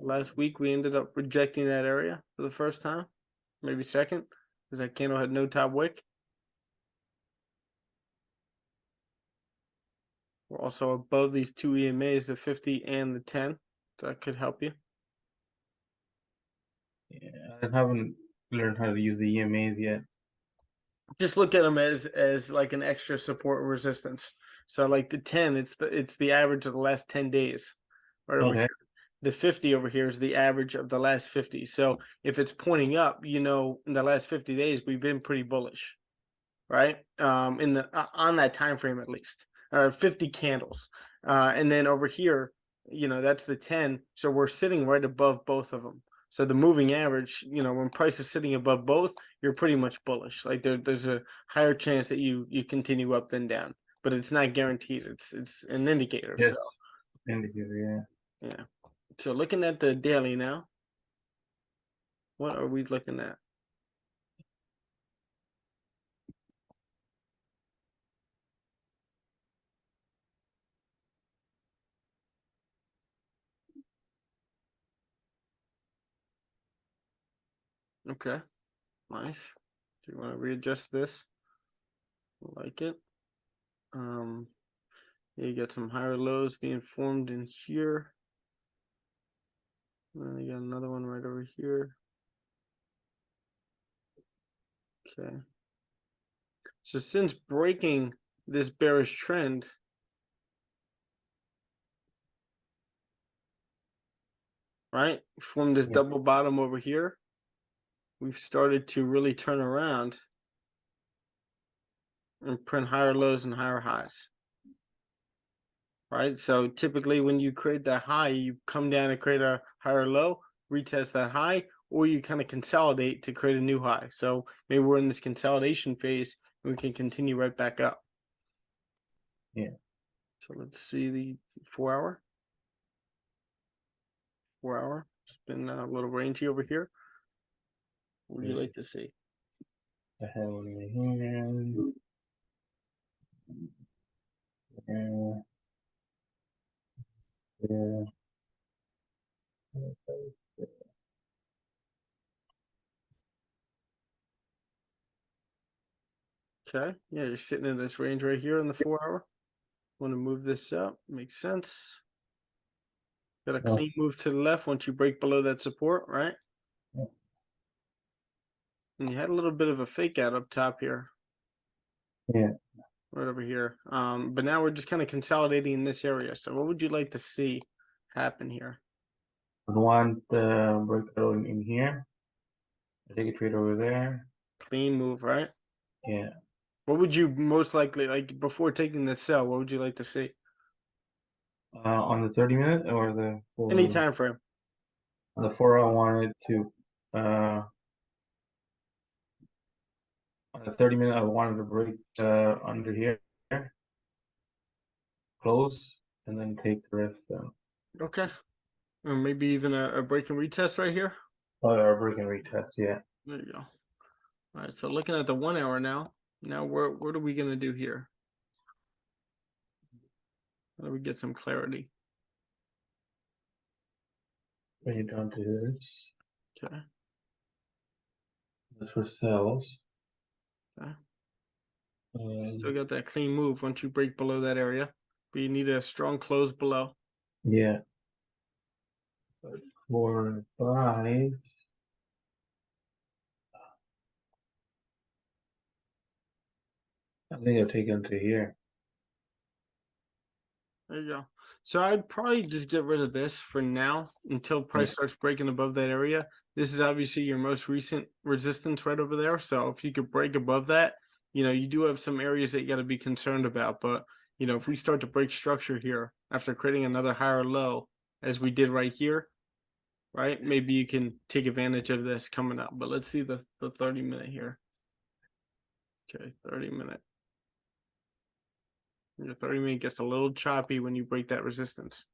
last week we ended up rejecting that area for the first time, maybe second, because that candle had no top wick. We're also above these two EMAs, the 50 and the 10. So that could help you. Yeah, I haven't learned how to use the EMAs yet. Just look at them as like an extra support and resistance. So like the 10, it's the average of the last 10 days. Right over Okay. here. The 50 over here is the average of the last 50. So if it's pointing up, you know, in the last 50 days we've been pretty bullish, right? In the on that time frame at least. 50 candles. And then over here, you know, that's the 10. So we're sitting right above both of them. So the moving average, you know, when price is sitting above both, you're pretty much bullish. Like there's a higher chance that you continue up than down. but it's not guaranteed. It's an indicator. Yes. So Indicator, yeah. yeah. So looking at the daily now, what are we looking at? Okay, nice. Do you want to readjust this? Like it. Yeah, you got some higher lows being formed in here. And then you got another one right over here. Okay. So since breaking this bearish trend, right, from this Yeah. double bottom over here, we've started to really turn around and print higher lows and higher highs. Right? So typically when you create that high, you come down and create a higher low, retest that high, or you kind of consolidate to create a new high. So maybe we're in this consolidation phase and we can continue right back up. Yeah. So let's see the 4 hour. 4 hour. It's been a little rangy over here. What would you like to see? I have one in here. Yeah. Okay. Yeah, you're sitting in this range right here in the 4 hour. Want to move this up? Makes sense. Got a Oh. clean move to the left once you break below that support, right? Yeah. And you had a little bit of a fake out up top here. Yeah. Right over here. But now we're just kind of consolidating in this area. So what would you like to see happen here? I want breakthrough in here. I take a trade over there. Clean move, right? Yeah. What would you most likely, like before taking this sell, what would you like to see? On the 30-minute or the Any time frame. on the 4 I wanted to on the 30-minute I wanted to break under here, close, and then take the rest down. Okay. Or maybe even a break and retest right here. Or break and retest, yeah. There you go. All right, so looking at the 1 hour now. Now what are we gonna do here? How do we get some clarity? Bring it down to this. Okay. That's for cells. Okay. Still got that clean move once you break below that area, but you need a strong close below. Yeah. 4 and 5. I think I'll take them to here. There you go. So I'd probably just get rid of this for now until price starts breaking above that area. This is obviously your most recent resistance right over there. So if you could break above that, you know, you do have some areas that you got to be concerned about. But, you know, if we start to break structure here after creating another higher low, as we did right here, right, maybe you can take advantage of this coming up. But let's see the 30-minute here. Okay, 30-minute. Your 30-minute gets a little choppy when you break that resistance.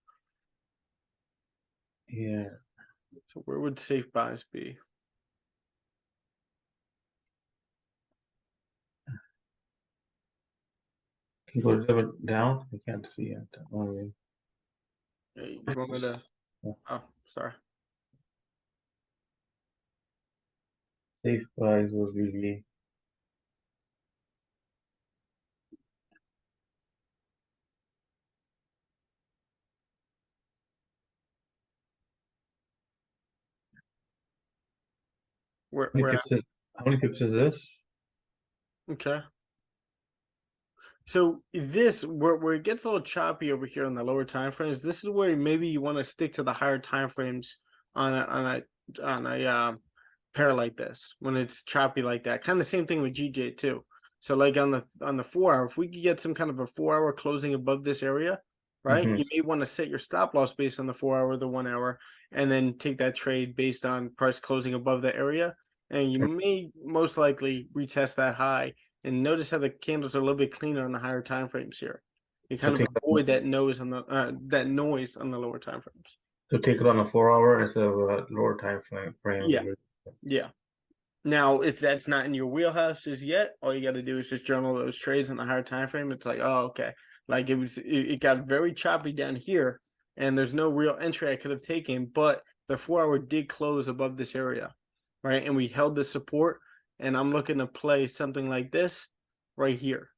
Yeah. So where would safe buys be? Can you go a little bit down? I can't see it. Only. Hey, you want me to? Oh, sorry. Safe buys was really Where? how many pips is this? Okay. So this where it gets a little choppy over here on the lower time frames. This is where maybe you want to stick to the higher time frames on a pair like this when it's choppy like that. Kind of same thing with GJ too. So like on the 4 hour, if we could get some kind of a 4 hour closing above this area, right? Mhm. You may want to set your stop loss based on the 4 hour, the 1 hour, and then take that trade based on price closing above the area. And you may most likely retest that high And notice how the candles are a little bit cleaner on the higher time frames here. You kind of take that avoid one. that noise on the lower time frames. So take it on a 4 hour instead of a lower time frame. Yeah. Yeah. Now, if that's not in your wheelhouse just yet, all you got to do is just journal those trades in the higher time frame. It's like, oh, okay. Like it got very choppy down here, and there's no real entry I could have taken, but the 4 hour did close above this area, right? And we held the support, and I'm looking to play something like this right here,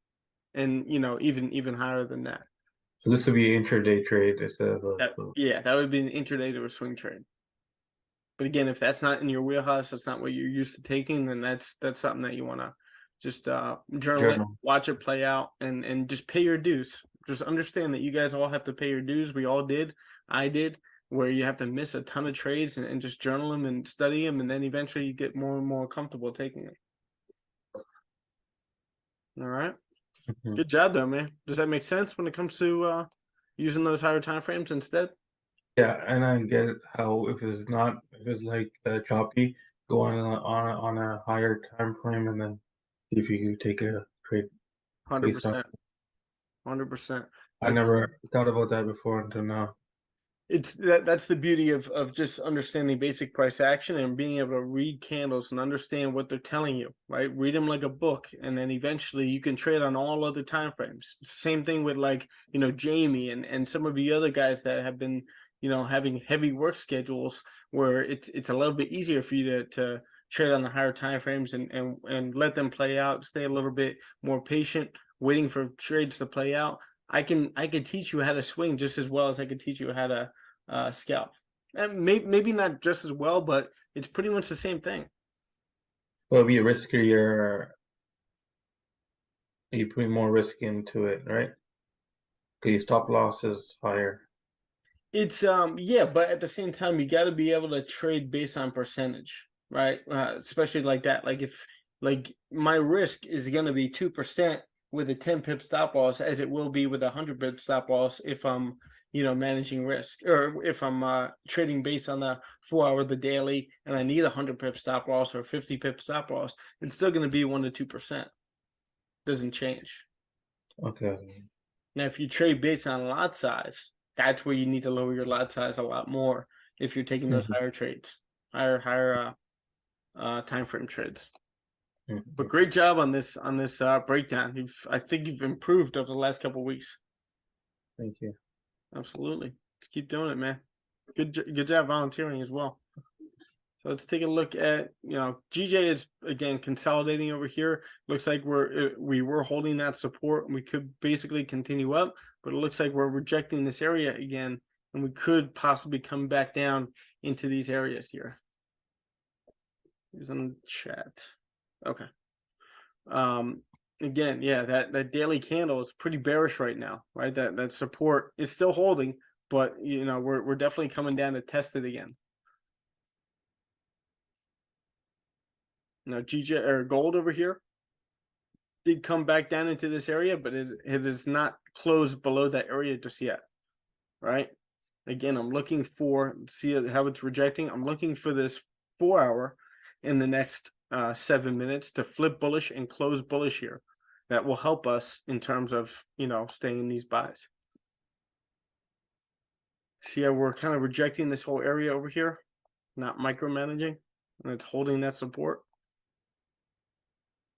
and even higher than that. So this would be an intraday trade instead of That would be an intraday to a swing trade. But again, if that's not in your wheelhouse, that's not what you're used to taking, then that's something that you want to just journal it, watch it play out, and just pay your dues. Just understand that you guys all have to pay your dues. We all did. I did, where you have to miss a ton of trades and just journal them and study them, and then eventually you get more and more comfortable taking it. All right. Good job, though, man. Does that make sense when it comes to using those higher time frames instead? Yeah, and I get how if it's like choppy, go on a higher time frame and then see if you can take a trade. 100%. 100%. I never thought about that before until now. That's the beauty of just understanding basic price action and being able to read candles and understand what they're telling you, right? Read them like a book, and then eventually you can trade on all other time frames. Same thing with Jamie and some of the other guys that have been having heavy work schedules where it's a little bit easier for you to trade on the higher time frames and let them play out, stay a little bit more patient, waiting for trades to play out. I can teach you how to swing just as well as I could teach you how to scalp. And maybe not just as well, but it's pretty much the same thing. Well, it'll be riskier. You put more risk into it, right? Because your stop loss is higher. It's but at the same time, you got to be able to trade based on percentage, right? Especially like that. Like if my risk is going to be 2% with a 10 pip stop loss, as it will be with a 100 pip stop loss if I'm managing risk, or if I'm trading based on the 4 hour, the daily, and I need a 100 pip stop loss or 50 pip stop loss. It's still going to be 1 to 2%. Doesn't change. Okay. Now, if you trade based on lot size, that's where you need to lower your lot size a lot more if you're taking those higher trades, higher time frame trades. But great job on this breakdown. I think you've improved over the last couple of weeks. Thank you. Absolutely. Let's keep doing it, man. Good job volunteering as well. So let's take a look at, GJ is again consolidating over here. Looks like we were holding that support. We could basically continue up, but it looks like we're rejecting this area again, and we could possibly come back down into these areas here. Here's in the chat. Okay. Again, yeah, that daily candle is pretty bearish right now, right? That support is still holding, but we're definitely coming down to test it again. Now, GJ or gold over here did come back down into this area, but it is not closed below that area just yet, right? Again, I'm looking for, see how it's rejecting. I'm looking for this 4 hour in the next 7 minutes to flip bullish and close bullish here. That will help us in terms of, staying in these buys. See how we're kind of rejecting this whole area over here, not micromanaging, and it's holding that support.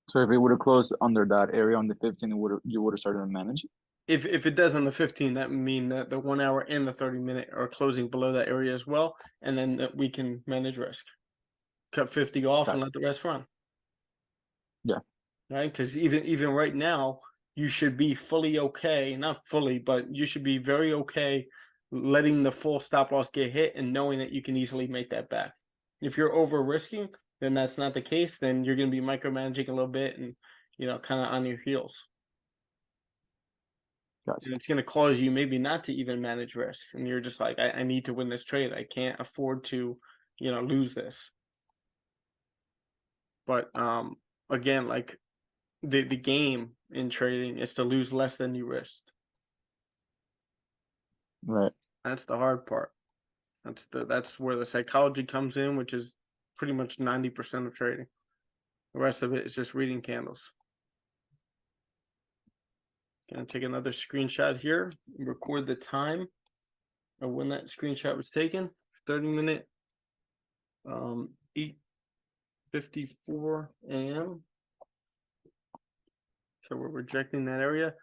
So if it would have closed under that area on the 15, you would have started to manage it? If it does on the 15, that would mean that the 1 hour and the 30-minute are closing below that area as well, and then that we can manage risk. Cut 50 off and let the rest run. Yeah. Right? Because even right now, you should be fully okay, not fully, but you should be very okay letting the full stop loss get hit and knowing that you can easily make that back. If you're over risking, then that's not the case. Then you're going to be micromanaging a little bit and, kind of on your heels. Gotcha. And it's going to cause you maybe not to even manage risk. And you're just like, I need to win this trade. I can't afford to, lose this. But again, like the game in trading is to lose less than you risked. Right. That's the hard part. That's where the psychology comes in, which is pretty much 90% of trading. The rest of it is just reading candles. Gonna take another screenshot here, record the time of when that screenshot was taken. 30-minute, 8:54 a.m. So we're rejecting that area.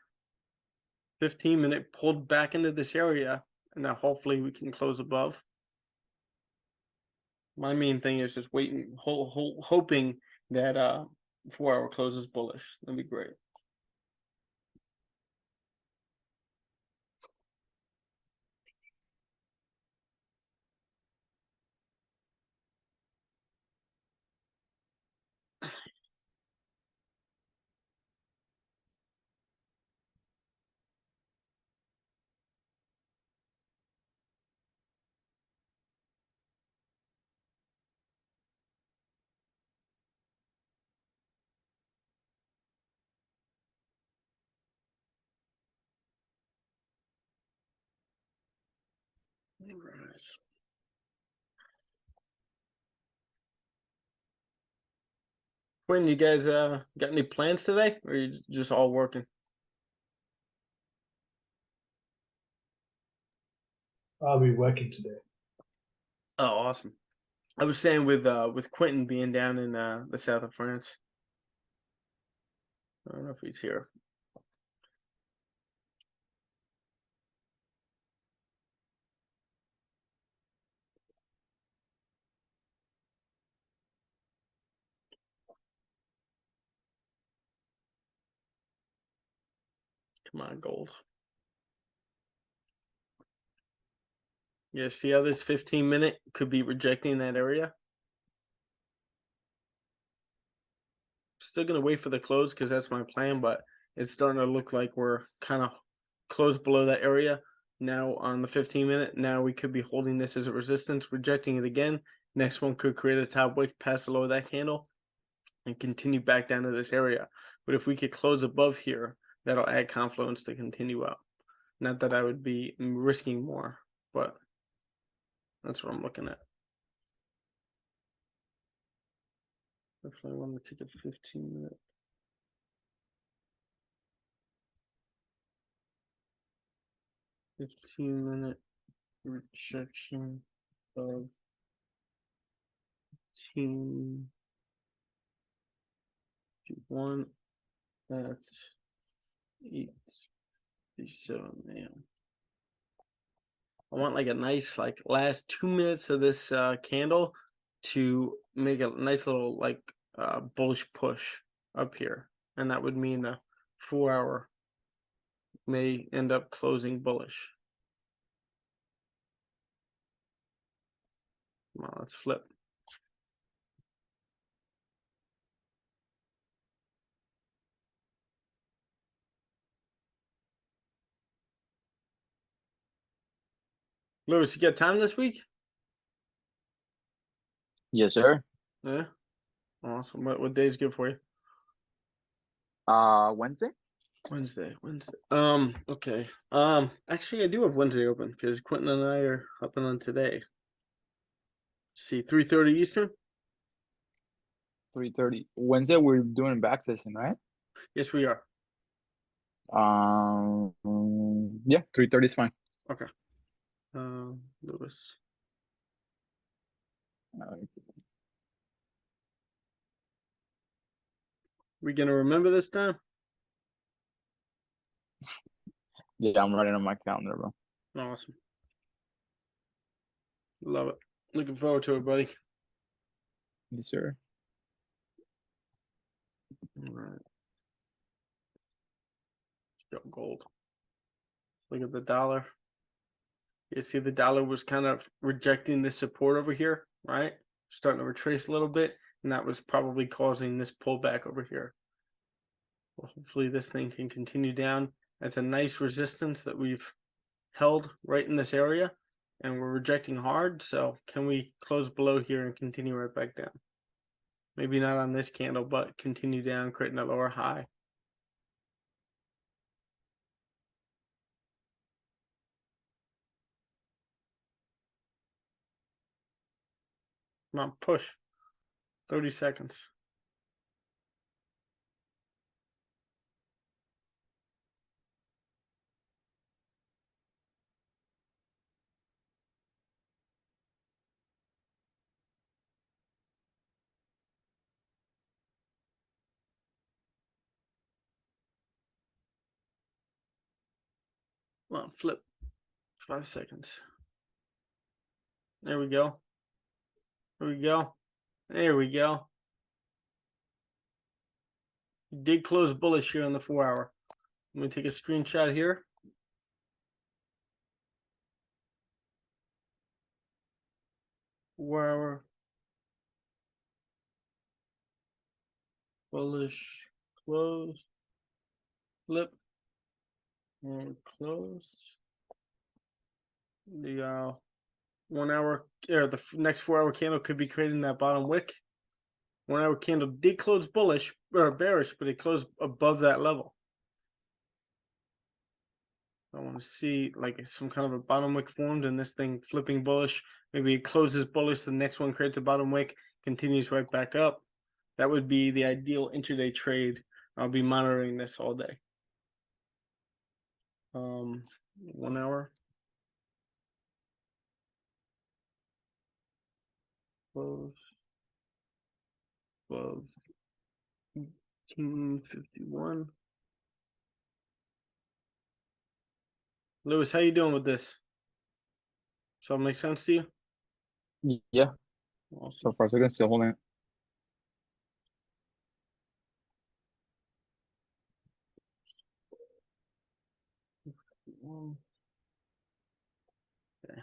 15-minute pulled back into this area, and now hopefully we can close above. My main thing is just waiting, hoping that 4-hour close is bullish. That'd be great. Right. Quinn, you guys got any plans today, or are you just all working? I'll be working today. Oh, awesome. I was saying with Quentin being down in the south of France. I don't know if he's here. Come on, gold. Yeah, see how this 15-minute could be rejecting that area? Still gonna wait for the close because that's my plan, but it's starting to look like we're kind of close below that area now on the 15-minute. Now we could be holding this as a resistance, rejecting it again. Next one could create a top wick, pass below that candle, and continue back down to this area. But if we could close above here, that'll add confluence to continue up. Not that I would be risking more, but that's what I'm looking at. Definitely want to take a 15-minute. 15-minute rejection of team 1. That's 8:37 a.m. I want like a nice like last 2 minutes of this candle to make a nice little like bullish push up here, and that would mean the 4-hour may end up closing bullish. Come on, let's flip. Lewis, you got time this week? Yes, sir. Yeah. Awesome. What day is good for you? Wednesday. Wednesday. Okay. Actually I do have Wednesday open because Quentin and I are hopping on today. See, 3:30 Eastern? 3:30. Wednesday we're doing back session, right? Yes, we are. Yeah, 3:30 is fine. Okay. Lewis. We gonna remember this time? Yeah, I'm writing on my calendar, bro. Awesome. Love it. Looking forward to it, buddy. Yes, sir. All right. Let's go gold. Look at the dollar. You see the dollar was kind of rejecting this support over here, right? Starting to retrace a little bit, and that was probably causing this pullback over here. Well, hopefully this thing can continue down. That's a nice resistance that we've held right in this area, and we're rejecting hard. So can we close below here and continue right back down? Maybe not on this candle, but continue down, creating a lower high. Come on, push. 30 seconds. on, flip. 5 seconds. There we go. There we go. There we go. Did close bullish here on the 4 hour. Let me take a screenshot here. Where bullish close, flip, and close. The 1 hour or the next 4 hour candle could be creating that bottom wick. 1 hour candle did close bullish or bearish, but it closed above that level. I want to see like some kind of a bottom wick formed and this thing flipping bullish. Maybe it closes bullish, the next one creates a bottom wick, continues right back up. That would be the ideal intraday trade. I'll be monitoring this all day. 1 hour. Close. 12:51. Lewis, how you doing with this? Does that make sense to you? Yeah, Awesome. so far so good. Still holding it. Okay.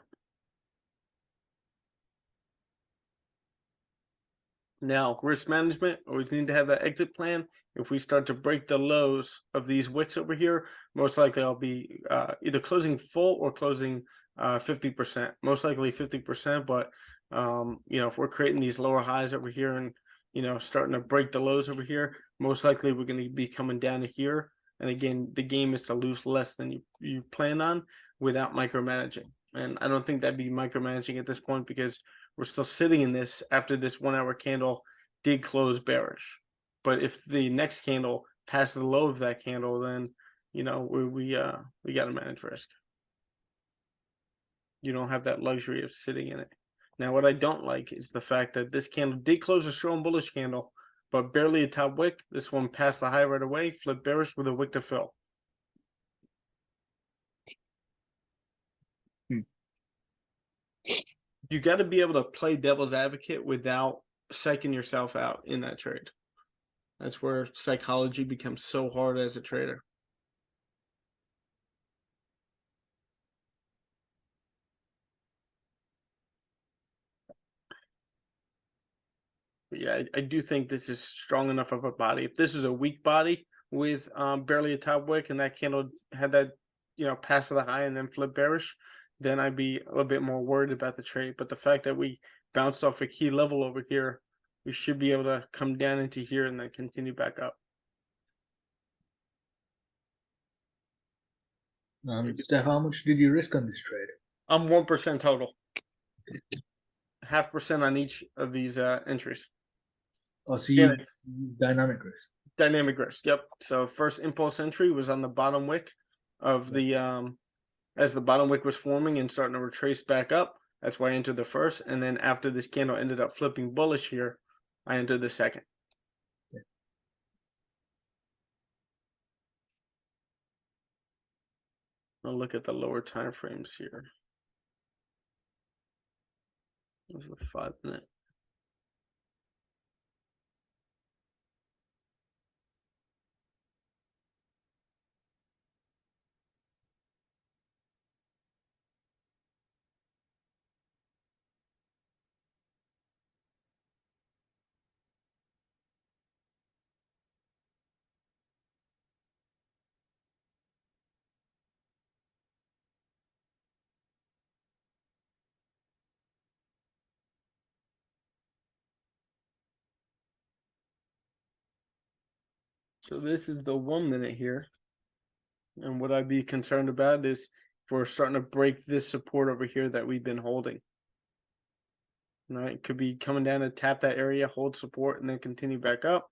Now, risk management, always need to have that exit plan. If we start to break the lows of these wicks over here, most likely I'll be either closing full or closing 50%. Most likely 50%, but you know, if we're creating these lower highs over here and you know starting to break the lows over here, most likely we're going to be coming down to here. And again, the game is to lose less than you plan on without micromanaging. And I don't think that'd be micromanaging at this point because we're still sitting in this after this 1 hour candle did close bearish. But if the next candle passes the low of that candle, then you know we got to manage risk. You don't have that luxury of sitting in it. Now, what I don't like is the fact that this candle did close a strong bullish candle, but barely a top wick. This one passed the high right away, flipped bearish with a wick to fill. You got to be able to play devil's advocate without psyching yourself out in that trade. That's where psychology becomes so hard as a trader. But yeah, I do think this is strong enough of a body. If this was a weak body with barely a top wick and that candle had that, you know, pass to the high and then flip bearish, then I'd be a little bit more worried about the trade. But the fact that we bounced off a key level over here, we should be able to come down into here and then continue back up. Steph, how much did you risk on this trade? I'm 1% total. 0.5% on each of these entries. Oh, so you dynamic risk. Dynamic risk, yep. So first impulse entry was on the bottom wick of the as the bottom wick was forming and starting to retrace back up. That's why I entered the first, and then after this candle ended up flipping bullish here, I entered the second. Yeah. I'll look at the lower time frames here. This is the 5 minute. So this is the 1 minute here. And what I'd be concerned about is if we're starting to break this support over here that we've been holding. Right, it could be coming down to tap that area, hold support, and then continue back up.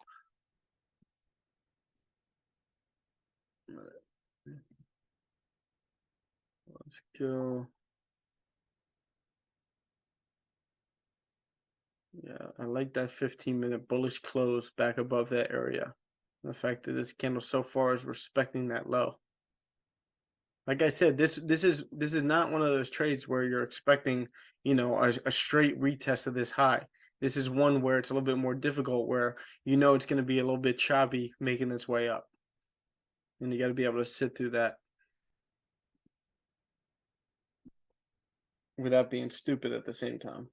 Let's go. Yeah, I like that 15-minute bullish close back above that area. The fact that this candle so far is respecting that low. Like I said, this is not one of those trades where you're expecting, you know, a straight retest of this high. This is one where it's a little bit more difficult, where you know it's going to be a little bit choppy making its way up, and you got to be able to sit through that without being stupid at the same time.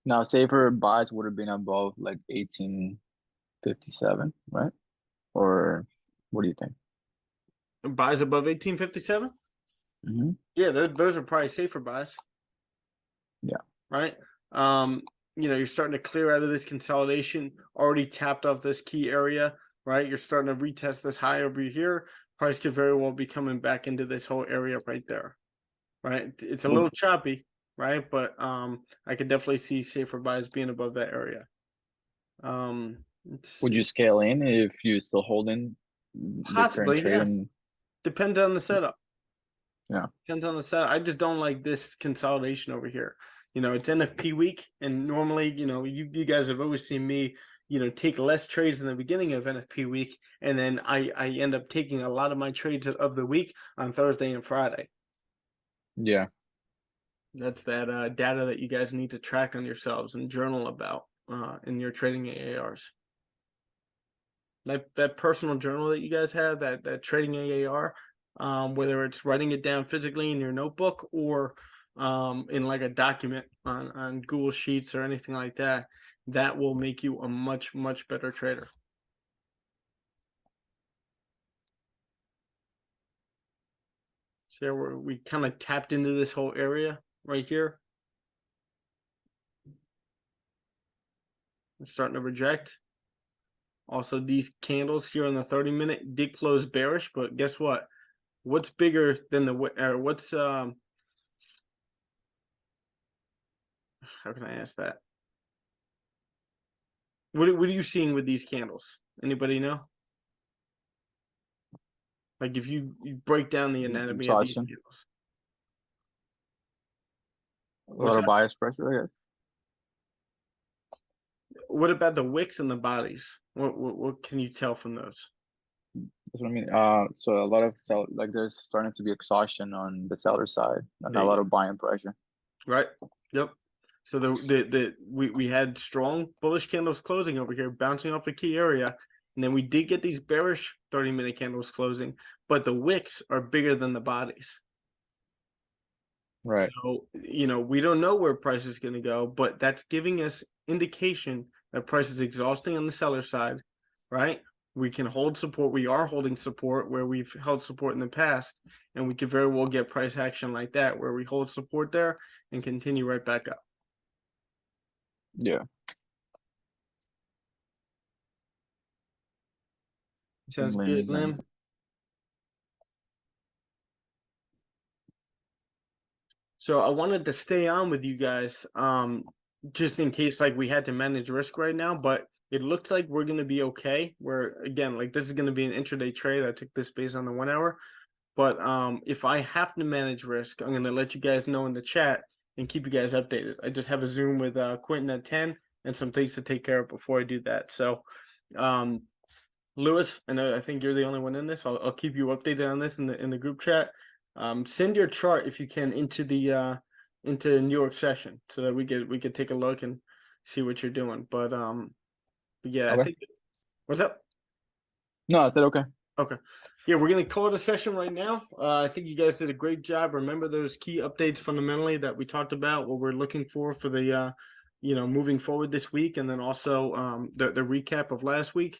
Now, safer buys would have been above like 1857, right? Or what do you think? Buys above 1857. Mm-hmm. Yeah, those are probably safer buys. Yeah. Right. You know, you're starting to clear out of this consolidation, already tapped off this key area, right? You're starting to retest this high over here. Price could very well be coming back into this whole area right there. Right. It's a little choppy, right? But I could definitely see safer buys being above that area. Would you scale in if you're still holding the current possibly, trade? yeah. And Depends on the setup. yeah, Depends on the setup. I just don't like this consolidation over here. You know, it's NFP week, and normally, you know, you guys have always seen me, you know, take less trades in the beginning of NFP week, and then I end up taking a lot of my trades of the week on Thursday and Friday. yeah. That's that data that you guys need to track on yourselves and journal about in your trading AARs. That personal journal that you guys have, that trading AAR, whether it's writing it down physically in your notebook or in like a document on Google Sheets or anything like that, that will make you a much better trader. So we kind of tapped into this whole area right here. We're starting to reject. Also, these candles here on the 30-minute did close bearish, but guess what? What's bigger than the what's how can I ask that? What are you seeing with these candles? Anybody know? Like if you break down the anatomy of these candles. A lot of bias pressure, I guess. What about the wicks and the bodies? What can you tell from those? That's what I mean. So a lot of there's starting to be exhaustion on the seller side and a lot of buying pressure. Right. Yep. So we had strong bullish candles closing over here, bouncing off a key area, and then we did get these bearish 30-minute candles closing, but the wicks are bigger than the bodies. Right. So, you know, we don't know where price is going to go, but that's giving us indication that price is exhausting on the seller side, right? We can hold support. We are holding support where we've held support in the past, and we could very well get price action like that, where we hold support there and continue right back up. Yeah. Sounds good, Lim. So I wanted to stay on with you guys, just in case like we had to manage risk right now, but it looks like we're gonna be okay. Where again, like this is gonna be an intraday trade. I took this based on the 1 hour, but if I have to manage risk, I'm gonna let you guys know in the chat and keep you guys updated. I just have a Zoom with Quentin at 10 and some things to take care of before I do that. So, Lewis, I think you're the only one in this. I'll keep you updated on this in the group chat. Send your chart if you can into the New York session so that we could take a look and see what you're doing. But yeah, okay. I think what's up? No, I said okay. Okay. Yeah, we're gonna call it a session right now. I think you guys did a great job. Remember those key updates fundamentally that we talked about, what we're looking for the moving forward this week, and then also the recap of last week.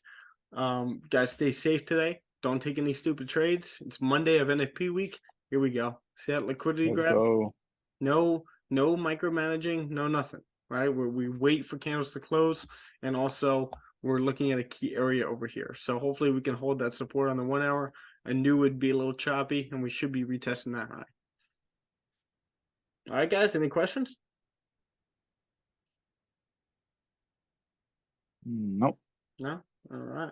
Guys, stay safe today. Don't take any stupid trades. It's Monday of NFP week. Here we go. See that liquidity Let's grab? go. No micromanaging, no nothing, right? Where we wait for candles to close, and also we're looking at a key area over here. So hopefully we can hold that support on the 1 hour. I knew it would be a little choppy, and we should be retesting that high. All right, guys, any questions? Nope. No? All right.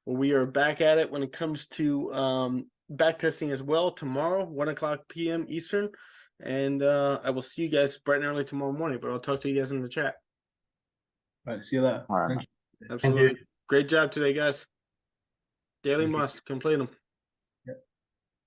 Well, we are back at it when it comes to back testing as well tomorrow, 1:00 p.m. Eastern. And I will see you guys bright and early tomorrow morning, but I'll talk to you guys in the chat. Right, see you later. All right. Thank you. Absolutely. Great job today, guys. Daily Thank you. must complete them.